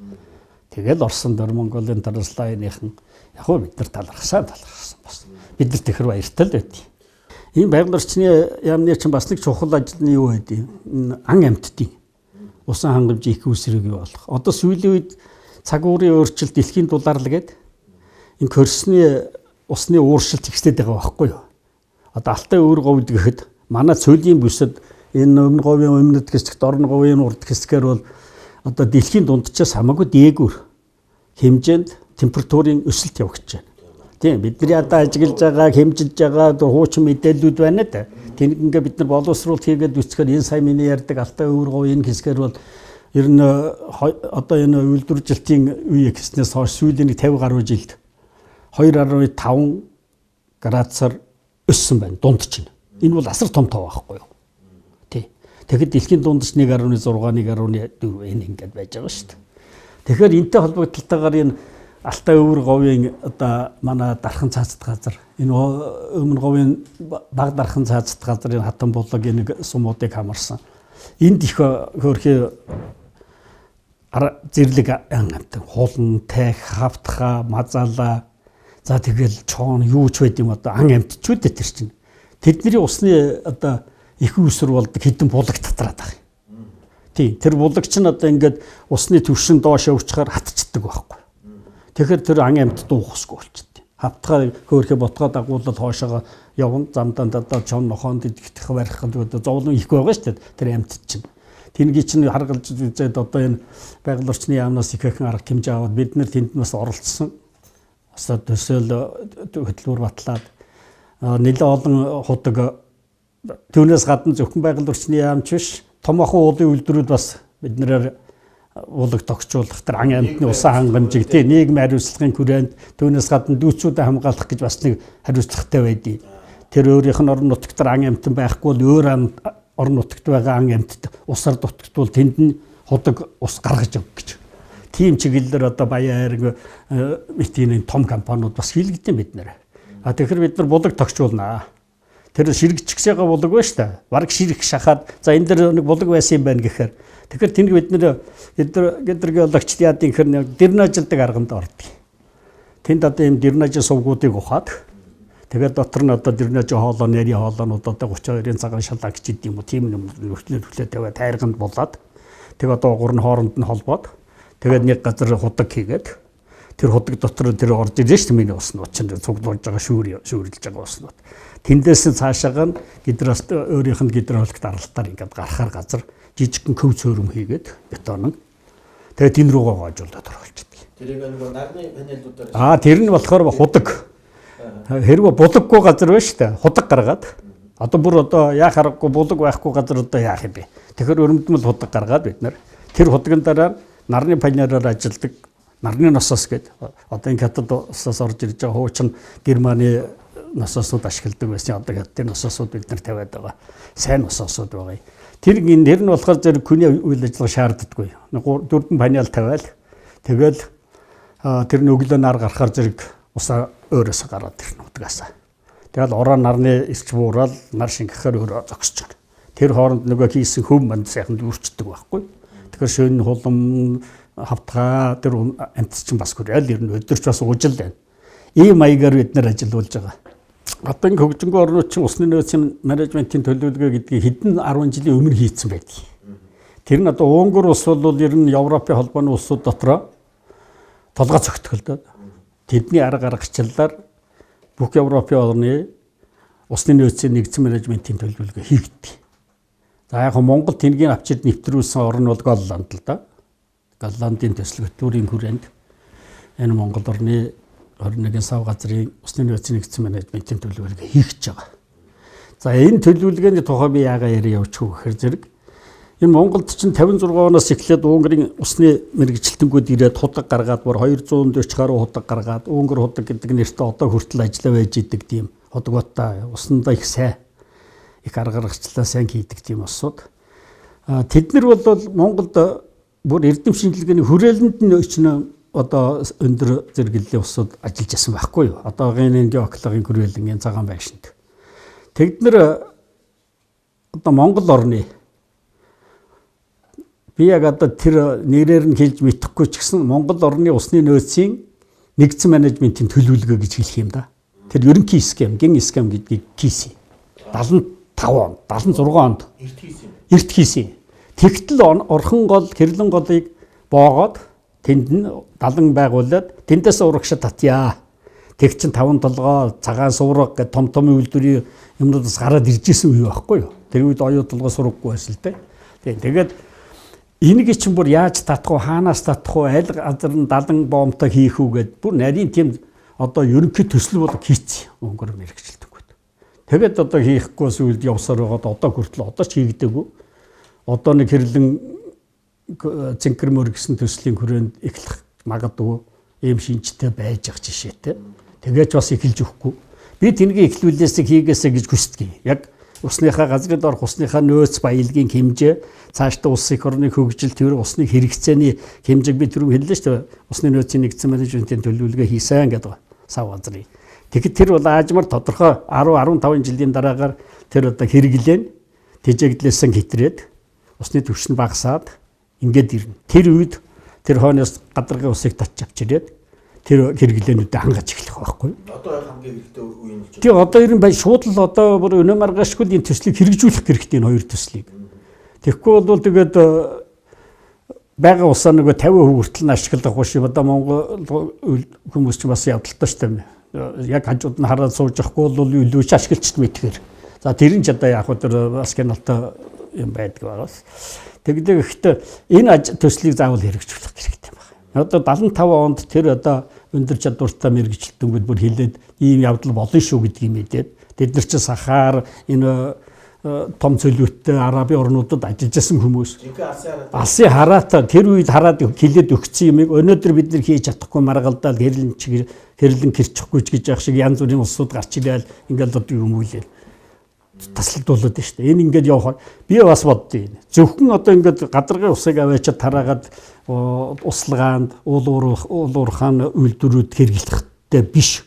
Тэгэл Орсын дор Монголын Тараслайныхан яг хөө бид нар талархсан бас. Бид нар тэгэхэр баяртай л байдیں۔ Энэ байгаль орчны яамны чинь бас нэг чухал ажил нь юу байдیں۔ Ан амьтдын усан хангамж их үүсрэг юу болох. Одоо сүүлийн үед цаг уурын өөрчлөлт дэлхийн дулаарлаг гэдэг энэ хөрсний усны ууршилт ихсээд байгаа байхгүй юу? Одоо Алтай өвөр говьд гэхэд манай цөлийн бүсэд энэ өмнө говийн өмнөд хэсэгт орон говийн урд хэсгээр бол одоо дэлхийн дунджаас хамаагүй дээгүүр хэмжээнд температурын өсөлт явагдаж байна. Тийм бидний одоо ажиглаж байгаа хэмжилж байгаа хуучин мэдээллүүд байна да. Тэнийг ингээ бид нар боловсруулалт хийгээд үсгээр энэ сая миний ярьдаг Алтай өвөр говийн хэсгээр бол ер нь одоо энэ үйлдвэржилтийн үе гэснээс хойш сүүлийн 50 гаруй жилд 2.5 градусаар өссөн байна дунд чинь. Энэ бол асар том тоо байхгүй юу? Тий. Тэгэхээр дэлхийн дундч 1.6 1.4 энэ ингээд байж байгаа шүү дээ. Тэгэхээр энэтэй холбогдлолтойгоор энэ Алтай өвөр говийн одоо манай дархан цаацд газар энэ өмнө говийн баг дархан цаацд газар энэ хатан булаг энэ сумуудыг хамарсан. Энд их хөөрхий зэрлэг амтан хуулн тайх хавтха мазала за тэгэл чоон юу ч байд юм одоо ан амтчүүд дээр чинь тэдний усны одоо их үүсвэр болдог хэдэн булаг татраад байгаа юм. Тийм тэр булаг чинь одоо ингээд усны түвшин доош явчихаар хатчихдаг байхгүй. Тэгэхээр тэр ан амт дуухсгүй болчихдیں۔ Хавтгаа хөөрхий ботгоо дагуулаад хоошоо явна замдаа одоо чон нохоонд идэх барихад одоо зовлон их байгаа шүү дээ тэр амт чинь. Тэнгийн чинь харгалж үзээд одоо энэ байгаль орчны яамнаас их хэхэн арга хэмжээ аваад бид нар тэнд нас оролцсон. Осоо төсөөл хөтөлбөр батлаад нэлээд олон худаг түүнээс гадна зөвхөн байгаль орчны яамч биш томоохон уулын үйлдвэрүүд бас биднээр уулаг тогтчуулах тэр ан амьтны усан хангамжийг тий нийгмийн хариуцлагын хүрээнд түүнээс гадна дүүцүүдэд хамгаалах гэж бас нэг хариуцлагатай байдیں۔ Тэр өөрийнх нь орон нутагт ан амьтан байхгүй бол өөр орон нутагт байгаа ан амьтад усаар дутагдвал тэнд нь худаг ус гаргаж өг гэж. Тийм чиглэлээр одоо Баян айраг мэтийн том компаниуд бас хийлгэдэг бид нэр. Тэгэхээр бид нар булаг тогтчуулнаа. Тэр ширэгч байгаа булаг байна шүү дээ. Бараг ширэг шахаад за энэ дэр нэг булаг байсан юм байна гэхээр тэгэхээр тэнд бид нэр гидэргиологчд яадын хэр дэрнажилдаг арганд ордог. Тэнд одоо ийм дэрнажи сувгуудыг ухаад тэгээд дотор нь одоо дэрнажи хоолоо нэрийн хоолоонууд одоо 32-ын цагаан шалаа гэж идэм юм уу тийм нөхлөө тавиад тайрганд болоод тэгээд одоо гурны хооронд нь холбоод тэгээд нэг газар худаг хийгээд тэр худаг дотор тэр орж ирж шүү дээ миний уснууд чинь цуглуулж байгаа шүүрлж байгаа уснууд. Тэндээс цаашаага нь гидраас өөрийнх нь гидравлик даралтаар ингээд гарахаар газар жижигхэн көв цөөрөм хийгээд бетон. Тэгээд энэ рүүгээ гоожуулаад оруулчихдаг. Тэрийг нөгөө нарны панелуудаар тэр нь болохоор худаг. Хэрвээ булггүй газар байна шүү дээ. Худаг гаргаад одоо бүр одоо яах аргагүй булг байхгүй газар одоо яах юм бэ? Тэгэхээр өрөмдмөл худаг гаргаад бид нар тэр худагн дараа нарны панелаар ажилладаг нарны насос гэдэг одоо энэ хятад усаас орж ирж байгаа хуучин Германы насосууд ашигладаг байсан. Одоо хятадын насосууд бид нар тавиад байгаа. Сайн насосууд байгаа. Тэр нь болохоор зэрэг хүний үйл ажиллагаа шаарддаггүй. 4 панел тавиал тэгэл тэр нь өглөө нар гарахаар зэрэг усаа өөрөөсөө гараад ирнэ утгаасаа. Тэгэл ороо нарны ирч буураад нар шингэхээр өөрөө зогсож байна. Тэр хооронд нөгөө хийсэн хөм манд сайхан дүүрчдэг байхгүй. Тэгэхээр шөнө хулам хавтгаа тэр амтс чинь бас хүрэл ер нь өдөрч бас уужил байна. Ийм маягаар бид нар ажиллаулж байгаа. Одоо энэ хөгжингөө орнууд чинь усны нөөцийн менежментийн төлөвлөгөө гэдгийг хэдэн 10 жилийн өмнө хийцэн байдаг. Тэр нь одоо Унгар улс бол ер нь Европын холбооны улсууд дотроо толгой цогтголдоод тэдний арга аргачлалаар бүх Европын орны усны нөөцийн нэгдсэн менежментийн төлөвлөгөө хийгддэг. За яг Монгол тэнгийн авчирд нэвтрүүлсэн орн бол Голланд л да. Голландын төсөл хөтөлбөрийн хүрээнд энэ Монгол орны 21 сав газрын усны нөөцийн нэгдсэн менежментийн төлөвлөгөөг хийх гэж байгаа. За энэ төлөвлөгөөний тухай би яагаад яриа явуучих вэ гэхээр зэрэг энэ Монголд чинь 56 оноос эхлээд Унгарын усны мэрэгчлэлтэнгүүд ирээд худаг гаргаад бүр 240 гаруй худаг гаргаад Унгар худаг гэдэг нэртэй одоо хүртэл ажиллаа байж идэг тийм худагтай уснда их сайн их арга гаргачлаа сайн хийдэг тийм усуд. Тэд нар бол Монголд бүр эрдэм шинжилгээний хүрээлэнд нь очно одоо өндөр зэрэглэлийн усуд ажиллаж байсан байхгүй юу? Одоогийн энэ геологийн хүрээлэнгийн цагаан байшинд. Тэд нар одоо Монгол орны би яг одоо тэр нэрээр нь хэлж мэдэхгүй ч гэсэн Монгол орны усны нөөцийн нэгдсэн менежментийн төлөвлөгөө гэж хэлэх юм да. Тэр ерөнхий схем, ген схем гэдгийг хийсэн. 75 он, 76 онд эрт хийсэн. Тэгтэл орхон гол, хэрлэн голыг боогоод тэнд нь далан байгуулад тэндээс урагшаа татъя. Тэг чин 5 толгой, цагаан сувраг гэх том үйлдвэрийн юмнуудаас гараад ирж исэн үе байхгүй юу? Тэр үед оюу толгой сураггүй байсан л дээ. Тэгээд энийг чинь бүр яаж татах вэ? Хаанаас татах вэ? Аль газар нь далан боомтой хийх үү гэд бүр нарийн тийм одоо ерөнхий төсөл бол хийцээ өнгөр мэрэгчлэлтэнгүүд. Тэгээд одоо хийхгүй сүлд явсаар байгаад одоо хүртэл одоо ч хийгдээгүй. Одоо нэг хэрлэн цэнхэр мөр гэсэн төслийн хүрээнд эхлэх магадгүй ийм шинжтэй байж ах жишээтэй. Тэгээд ч бас эхэлж өгөхгүй. Би тэнгийн эхлүүлээсээ хийгээсэ гэж хүсдэг. Яг усныхаа газрын доор усныхаа нөөц баялагын хэмжээ цаашдаа улс их орны хөгжил тэр усны хэрэгцээний хэмжээг би түрүү хэллээ шүү дээ. Усны нөөцийн нэгдсэн менежментийн төлөвлөгөө хийсэн гэдэг сав газрын. Тэгэхэд тэр бол аажмаар тодорхой 10-15 жилийн дараагаар тэр одоо хэрэглэн тэжээглэлсэн хэтрээд усны түвшин багасаад ингээд ирнэ. Тэр үед тэр хойноос гадаргын усыг татч авчирээд тэр хэрэглэнүүдэд хангаж эхлэх байхгүй. Одоо хамгийн хэрэгтэй үе нь л. Тэгээ одоо ер нь бай шууд л одоо бүр өнөө маргаашгүй энэ төслийг хэрэгжүүлэх хэрэгтэй энэ хоёр төслийг. Тэгэхгүй бол тэгээд байгаа усаа нөгөө 50% хүртэл нь ашиглах биш юм. Одоо Монгол хүмүүс ч бас явдалтай шүү дээ. Яг хажууд нь хараад сууж явахгүй бол илүү ч ашиглаж мэдхээр. За тэр нь ч одоо яг тэр бас гэнэлтэй юм байдаг байгаас. Тэгэхдээ энэ төслийг заавал хэрэгжүүлэх хэрэгтэй юм байна. Одоо 75 онд тэр одоо өндөр чадвартай мэрэгчлэлтэнгүүд бүр хэлээд ийм явдал болно шүү гэдгийг мэдээд тэд нар ч сахаар энэ том цөлөөттэй арабын орнуудад ажиллаж байсан хүмүүс. Алсын хараата тэр үед хараад хэлээд өгсөн юмыг өнөөдөр бид нар хийж чадахгүй маргалдаал хэрлэн кирчихгүй ч гэж яах шиг янз бүрийн улсууд гарч ирээл ингээл одоо юм үйлээ. Таслалдуулаад байна шүү дээ. Энэ ингээд явах би бас боддیں۔ Зөвхөн одоо ингээд гадаргын усыг аваачаад тараагаад услагаанд уулуурхаан үйлдвэрүүд хэрэглэхтэй биш.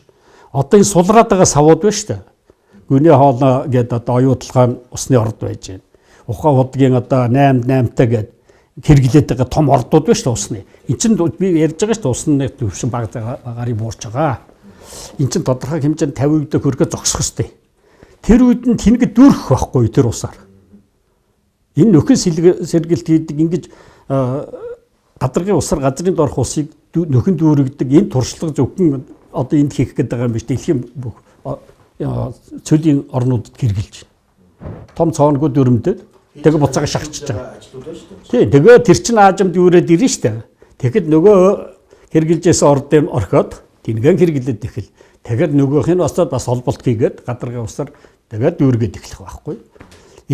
Одоо энэ сулраад байгаа савууд байна шүү дээ. Гүний хоолой гэдэг одоо оюутлахаан усны орд байж байна. Ухаан худгийн одоо 8-8-тай гэдэг хэрэглээд байгаа том ордууд байна шүү дээ усны. Энд чинь би ярьж байгаа шүү дээ усны төвшин багаарыг буурч байгаа. Энд чинь тодорхой хэмжээнд 50% хүрэх зогсох ёстой. Тэр үед нь тэнэг дүүрэх байхгүй тэр усаар. Энэ нөхөн сэргэлт хийдэг ингэж гадаргын усаар газрын доорх усыг нөхөн дүүргдэг энэ туршлага зөвхөн одоо энд хийх гээд байгаа юм биш. Дэлхийн бүх цөлийн орнуудад хэрэгжилж байна. Том цоонгүй дүрмдэд тэгээ буцаага шахчихж байгаа. Тийм тэгээ тэр чин аажимд юурээд ирнэ шүү дээ. Тэгэхэд нөгөө хэрэгжилжсэн ордын орхиод тэнэгэн хэрэглээд ихэл. Тэгээд нөгөөх нь бас холболт хийгээд гадаргын усаар тэгээд дүүргээд эхлэх байхгүй.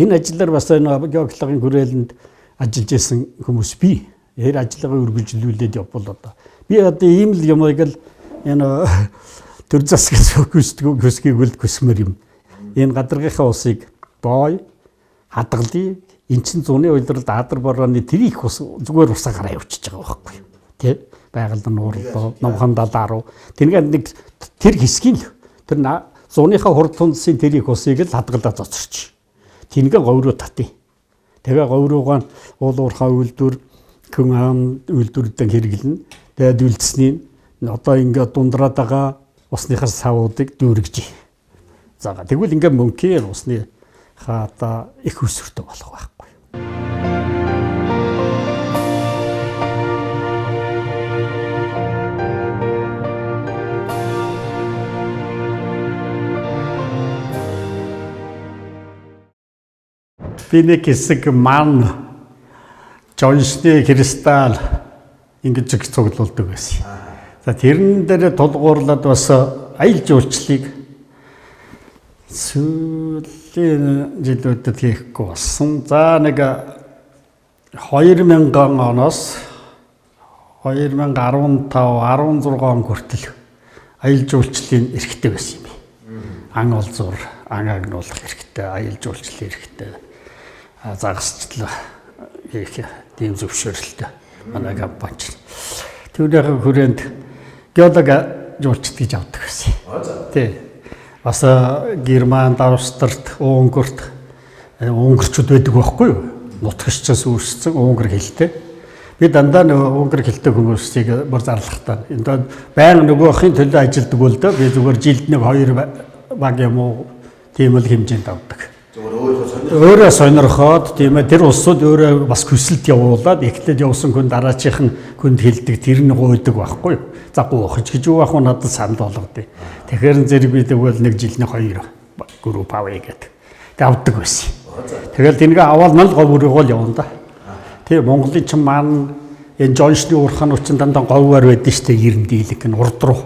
Энэ ажлаар бас энэ геологийн хүрээлэнд ажиллаж исэн хүмүүс би энэ ажиллагаа үргэлжлүүлээд явбал одоо би одоо ийм л юмыг л энэ төр засгийн хүсгийг хүсмээр юм. Энэ гадаргынхаа усыг бой хадгалъя. Эн чин зуны уйлралд адар борооны тэр их ус зүгээр усаа гараа явчихж байгаа байхгүй. Тэ байгаль нуурлаа номхон далаа руу тэргээ нэг тэр хэсгийн тэр зууныхаа хурд тундсын тэр их усыг л хадгалаад цоцорч. Тэнгээ говьроо татъя. Тэгээ говьруугаа уулуурхаа үйлдвэр хүн ам үйлдвэрүүдэн хэрэглэнэ. Тэгээд үйлдсэний одоо ингээд дундраад байгаа усныхаа савуудыг дүүргэж. За тэгвэл ингээд мөнхийн усны хаата их өсвөртэй болох байхгүй. Би нэг хэсэг ман жоншны кристалл ингэж их цуглуулдаг байсан. За тэрэн дээр тулгуурлаад бас аялал жуулчлалыг сүүлийн жилүүдэд хийхгүй болсон. За нэг 2000 оноос 2015 16 он хүртэл аялал жуулчлалын эрхтэй байсан юм. Ан олзуур, ан агнуулах эрхтэй, аялал жуулчлалын эрхтэй. Загасчлал хийх тийм зөвшөөрлөлтөй манай компани. Түүнийхээ хүрээнд геолог жуулчд гэж авдаг байсан. Тий. Бас Германд, Австрид, Унгарчууд байдаг байхгүй юу? Нутагчаас үүссэн унгар хэлтэй. Би дандаа унгар хэлтэй хүмүүсийг бүр зарлахтаа. Энд байнга нөгөөхийн төлөө ажилддаг бол доо би зүгээр жилд нэг 2 баг юм уу тийм л хэмжээнд авдаг. Өөрөө сонирхоод тийм ээ тэр улсууд өөрөө бас хүсэлт явуулаад ихлэд явсан хүн дараачих нь хүнд хэлдэг тэр нь гуйдаг байхгүй юу? За гуйхаж гэж юу ах уу надад санд болгодъё. Тэгэхээр зэрэг би тэгвэл нэг жилийн 2 групп авъя гэдэг. Тэг авдаг байсан. Тэгэл тэнгээ аваад 0 говьрыг л явна да. Тийм Монголын ч маань энэ жоншны уурханууд ч дандаа говьар байдаг шүү дээ 90 дийлэг нь урд руу.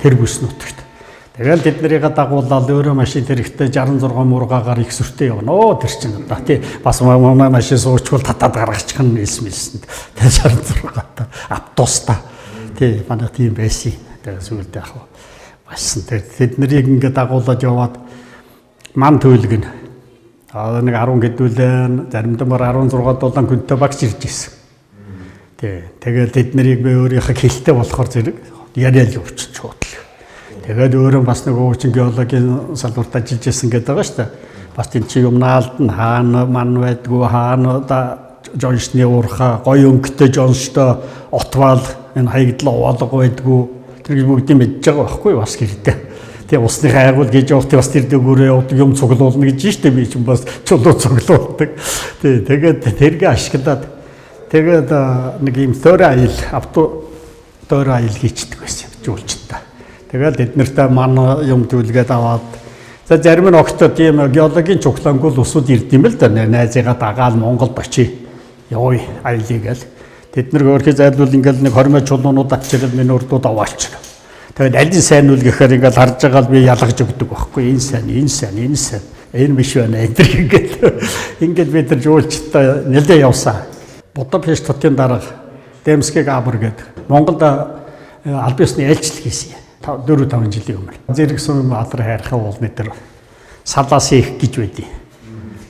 Тэр бүс нутагт. Тэгэл тэд нарыг дагуулаад өөрөө машин хэрэгтэй 66 мургаагаар их сүртэй явна. Оо тэр чинь одоо тий бас манай машин суучвал татаад гаргачих нь хэлсэн. Тэр 66 та автобустай. Тий манай тийм байсан. Тэгээ сүулдэ яг бассан. Тэд нарыг ингээд дагуулад яваад ман төлгөн. Нэг 10 гэдүүлэн заримдаа мөр 16 дулаан хүнтэй багш ирж ирсэн. Тий тэгээд тэд нарыг би өөрийнхөө хэлтэй болохоор зэрэг яриад явчих шууд. Тэгээд өөрөө бас нэг өвчин геологийн салбарт ажиллаж байсан гэдэг байгаа шүү дээ. Бас тийм чи юм наалд нь хаана ман байдгүй хаана жоншны уурхаа гоё өнгөтэй жонштой отвал энэ хаягдлаа уалга байдгүй тэр бүгдийг мэдж байгаа байхгүй бас гэрдээ. Тэгээ усны хайгуул гэж явах бас тэр дэгүүрээ явдаг юм цуглуулна гэж штэ би чинь бас чулуу цуглуулдаг. Тэгээд тэргээ ашиглаад тэгээд нэг юм төр айл хийчихдэг байсан жуулчтай. Тэгээд эднэртэй ман юм төлгээд аваад за зарим нь огтод тийм геологийн чухлангуул усууд ирд юм л да найзыгаа дагаал Монголд очие явъя аялье гэл тэд нар өөрхий зайлуул ингээл нэг 20 чулуунууд авчирал миний урдууд аваалч. Тэгээд аль нь сайн үл гэхээр ингээл харж байгаа л би ялгаж өгдөг байхгүй энэ сайн энэ биш байна энэ ингээд бид нар жуулчтай нэлээд явсан. Будапешт хотын дарга Демскэг Абр гэдэг Монголд аль биесны ээлжлэл хийсэн. 4-5 жилийн өмнө. Зэрэг сум алдар хайрхаа уулны дээр салаас их гэж байдیں۔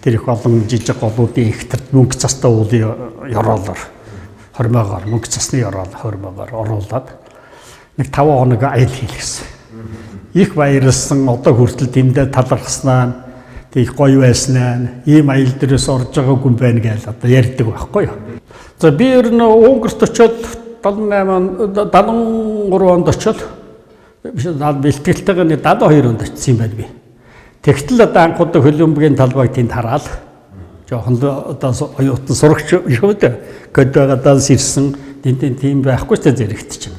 Тэр их олон жижиг голуудын ихтэрт мөнгө цастай уулын ёроолоор хормоогоор мөнгө цасны ёроол хормоогоор оруулаад нэг 5 хоног аялал хийлгэсэн. Их баярлсан одоо хүртэл тэндээ талархснаа тийх гоё байснаа ийм аялал дээрээс орж байгаа хүн байна гэж одоо ярьдаг байхгүй юу. За би ер нь Унгарт очиод 73 онд очиод бэлтгэлтэйгээ 72 онд очсон юм байна би. Тэгтэл одоо анхудаа хөлбөмбөгийн талбайг тэнд хараад жоохон одоо оюутан сурагч шүү дээ. Көдөгөөдөөс ирсэн тийм байхгүй ч зэрэгт чинь.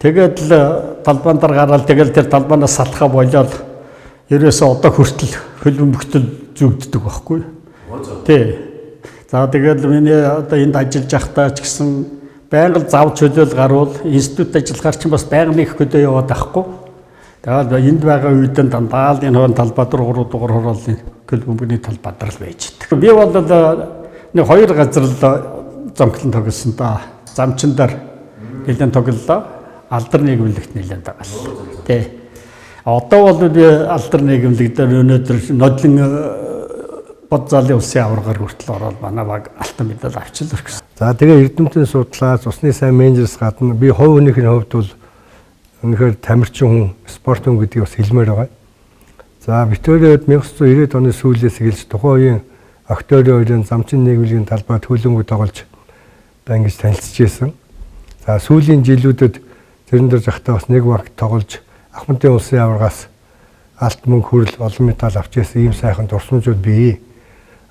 Тэгээд л талбаандар гараад тэгэл тэр талбаанаас салхаа болоод ерөөсөө одоо хүртэл хөлбөмбөгтөл зүгддэг байхгүй. Тий. За тэгэл миний одоо энд ажиллаж байхдаа ч гэсэн байнга зав чөлөөл гаруул институт ажиллахаар чинь бас байнга их хөдөө яваад байхгүй. Тэгээд энд байгаа үед дандаа л энэ хоон талбайдар 3 дугаар хорооллын хөлбөмбөгийн талбайдар л байж идэг. Би бол нэг 2 газар л зонхлон тоглосон да. Замчиндар нэлээд тоглолоо. Алдар нийгэмлэгт нэлээд дагаал. Тэ. Одоо бол би алдар нийгэмлэг дээр өнөөдөр нодлон бод залын улсын аваргаар хүртэл ороод манай баг алтан медаль авчил өргөсөн. За тэгээ эрдэмтэн судлаач усны сайн менежерс гадна би хувь хүнийхний хувьд бол үнэхээр тамирчин хүн, спорт хүн гэдгийг бас хэлмээр байгаа. За Викториад 1990 оны сүүлээс эхэлж тухайн үеийн актерийн хоёрын замчин нийгмийн талбайд хөлбөмбөг тоглож ингэж танилцж байсан. За сүүлийн жилүүдэд тэрэн дээр захтаа бас нэг баг тоглож Ахмадын улсын аваргаас алт мөнгө хүрэл олон медаль авч ирсэн ийм сайхан дурсамжууд бий.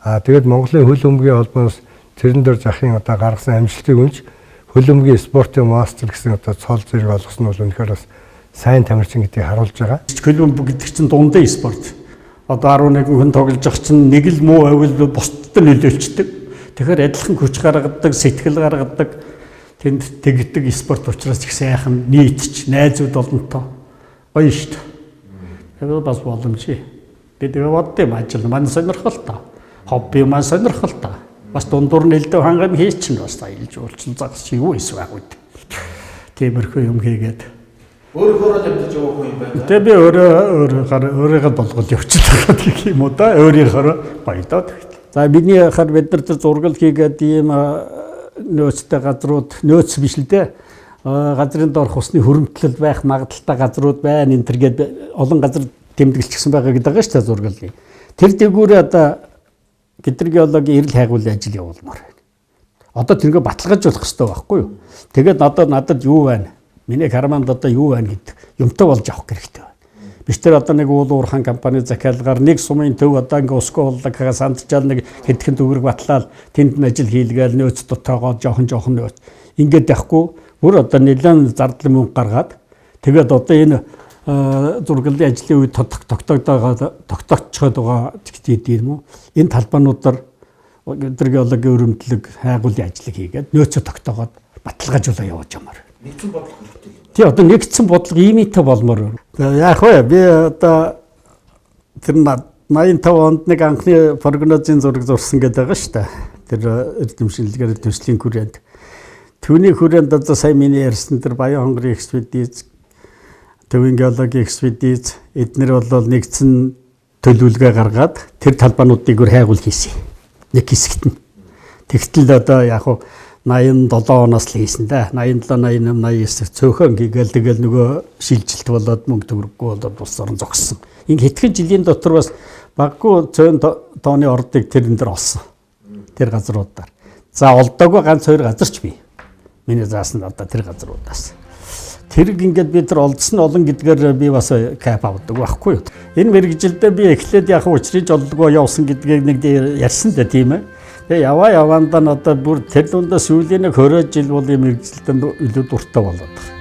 Тэгээд Монголын хөлбөмбөгийн холбооноос тэрэн дээр захын одоо гаргасан амжилтыг үнж хөлбөмбөгийн спортын мастер гэсэн одоо цол зэрэг олгосон нь бол үнэхээр бас сайн тамирчин гэдгийг харуулж байгаа. Хөлбөмбөг гэдэг чинь дундын спорт. Одоо 11 хүн тоглож байгаа чинь нэг л муу авил бусдад нь нөлөөлчдөг. Тэгэхээр адилхан хүч гаргадаг, сэтгэл гаргадаг, тэнд тэгдэг спорт учраас их сайхан нийтч найзууд олонтой гоё шүү дээ. Тэгээд бас боломжтой. Би тэгээ боддоо ажил маань сонирхолтой. Хобби маань сонирхолтой. Бас дундуур нь элдв хангам хийч нь бас аялж уулчин загас юу эсвэл үүд. Тиймэрхүү юм хийгээд Өөрөөр амьдарч явах хүн юм байна. тэгээ би өөрийгөө болгоод явчихлаа гэх юм уу да. Өөрийнхөө гоё доо. За бидний хар бид нар зургал хийгээд ийм нөөцтэй газрууд нөөц биш л дээ. Газрын доорх усны хөрөмтлөл байх магадaltaй газрууд байна. Энэ төргээд олон газар тэмдэглэжсэн байгаа гэдэг байгаа шүү дээ зургалын. Тэр дээгүүрээ одоо гидрогеологийн эрэл хайгуулын ажил явуулмаар байна. Одоо тэргээ баталгаажуулах хэрэгтэй байхгүй юу? Тэгээд надад юу байна? Миний карманд одоо юу байна гэдэг юмтай болж авах хэрэгтэй байна. Биш тэр одоо нэг уул уурхайн компани захиалгаар нэг сумын төв одоо ингээ усгүй боллоо сандчаал нэг хэдхэн төгрөг батлаад тэнд нь ажил хийлгээл нөөц дотоогоо жоохон нөөц. Ингээд яахгүй бүр одоо нэлээд зардал мөнгө гаргаад тэгээд одоо энэ зургалын ажлын үед тогтоогчод байгаа гэдэг юм уу? Энэ талбаануудаар гидрогеологийн өрөмтлөг хайгуулын ажлыг хийгээд нөөцөө тогтоогоод баталгаажуулаа явуулж ямаар. Нэгэн бодлого хэрэгтэй. Тий одоо нэгдсэн бодлого иймийтэй болмоор. Яг вэ би одоо тэр 85 онд нэг анхны прогнозын зураг зурсан гэдэг байгаа шүү дээ. Тэр эрдэмшилгээр төслийн хүрээнд. Түүний хүрээнд одоо сая миний ярьсан тэр баян хонгорын экспедиц, төвийн геологийн экспедиц эднэр бол нэгдсэн төлөвлөгөө гаргаад тэр талбаануудыг хайгуул хийсэн. Нэг хэсэгт нь. Тэгтэл одоо яг хуу 87 оноос л хийсэн да. 87, 88, 89 цөөхөн гээл тэгэл нөгөө шилжилт болоод мөнгө төгрөггүй болоод бус орон зогссон. Ингээ хэдхэн жилийн дотор бас баггүй 100 тонны ордыг тэрэн дээр олсон. Тэр газруудаар. За олдоогүй ганц 2 газар ч бий. Миний заасан одоо тэр газруудаас. Тэрг ингээд бид нар олдсон олон гэдгээр би бас кап авдаг байхгүй юу. Энэ мэрэгжилдээ би эхлээд яг учрыг олдгоо явсан гэдгийг нэг ярьсан да тийм ээ. Тэгээ яваандаа одоо бүр тэр дундаа сүүлийн 20 жил бол юм мэрэгжилтэнд илүү дуртай болоод байна.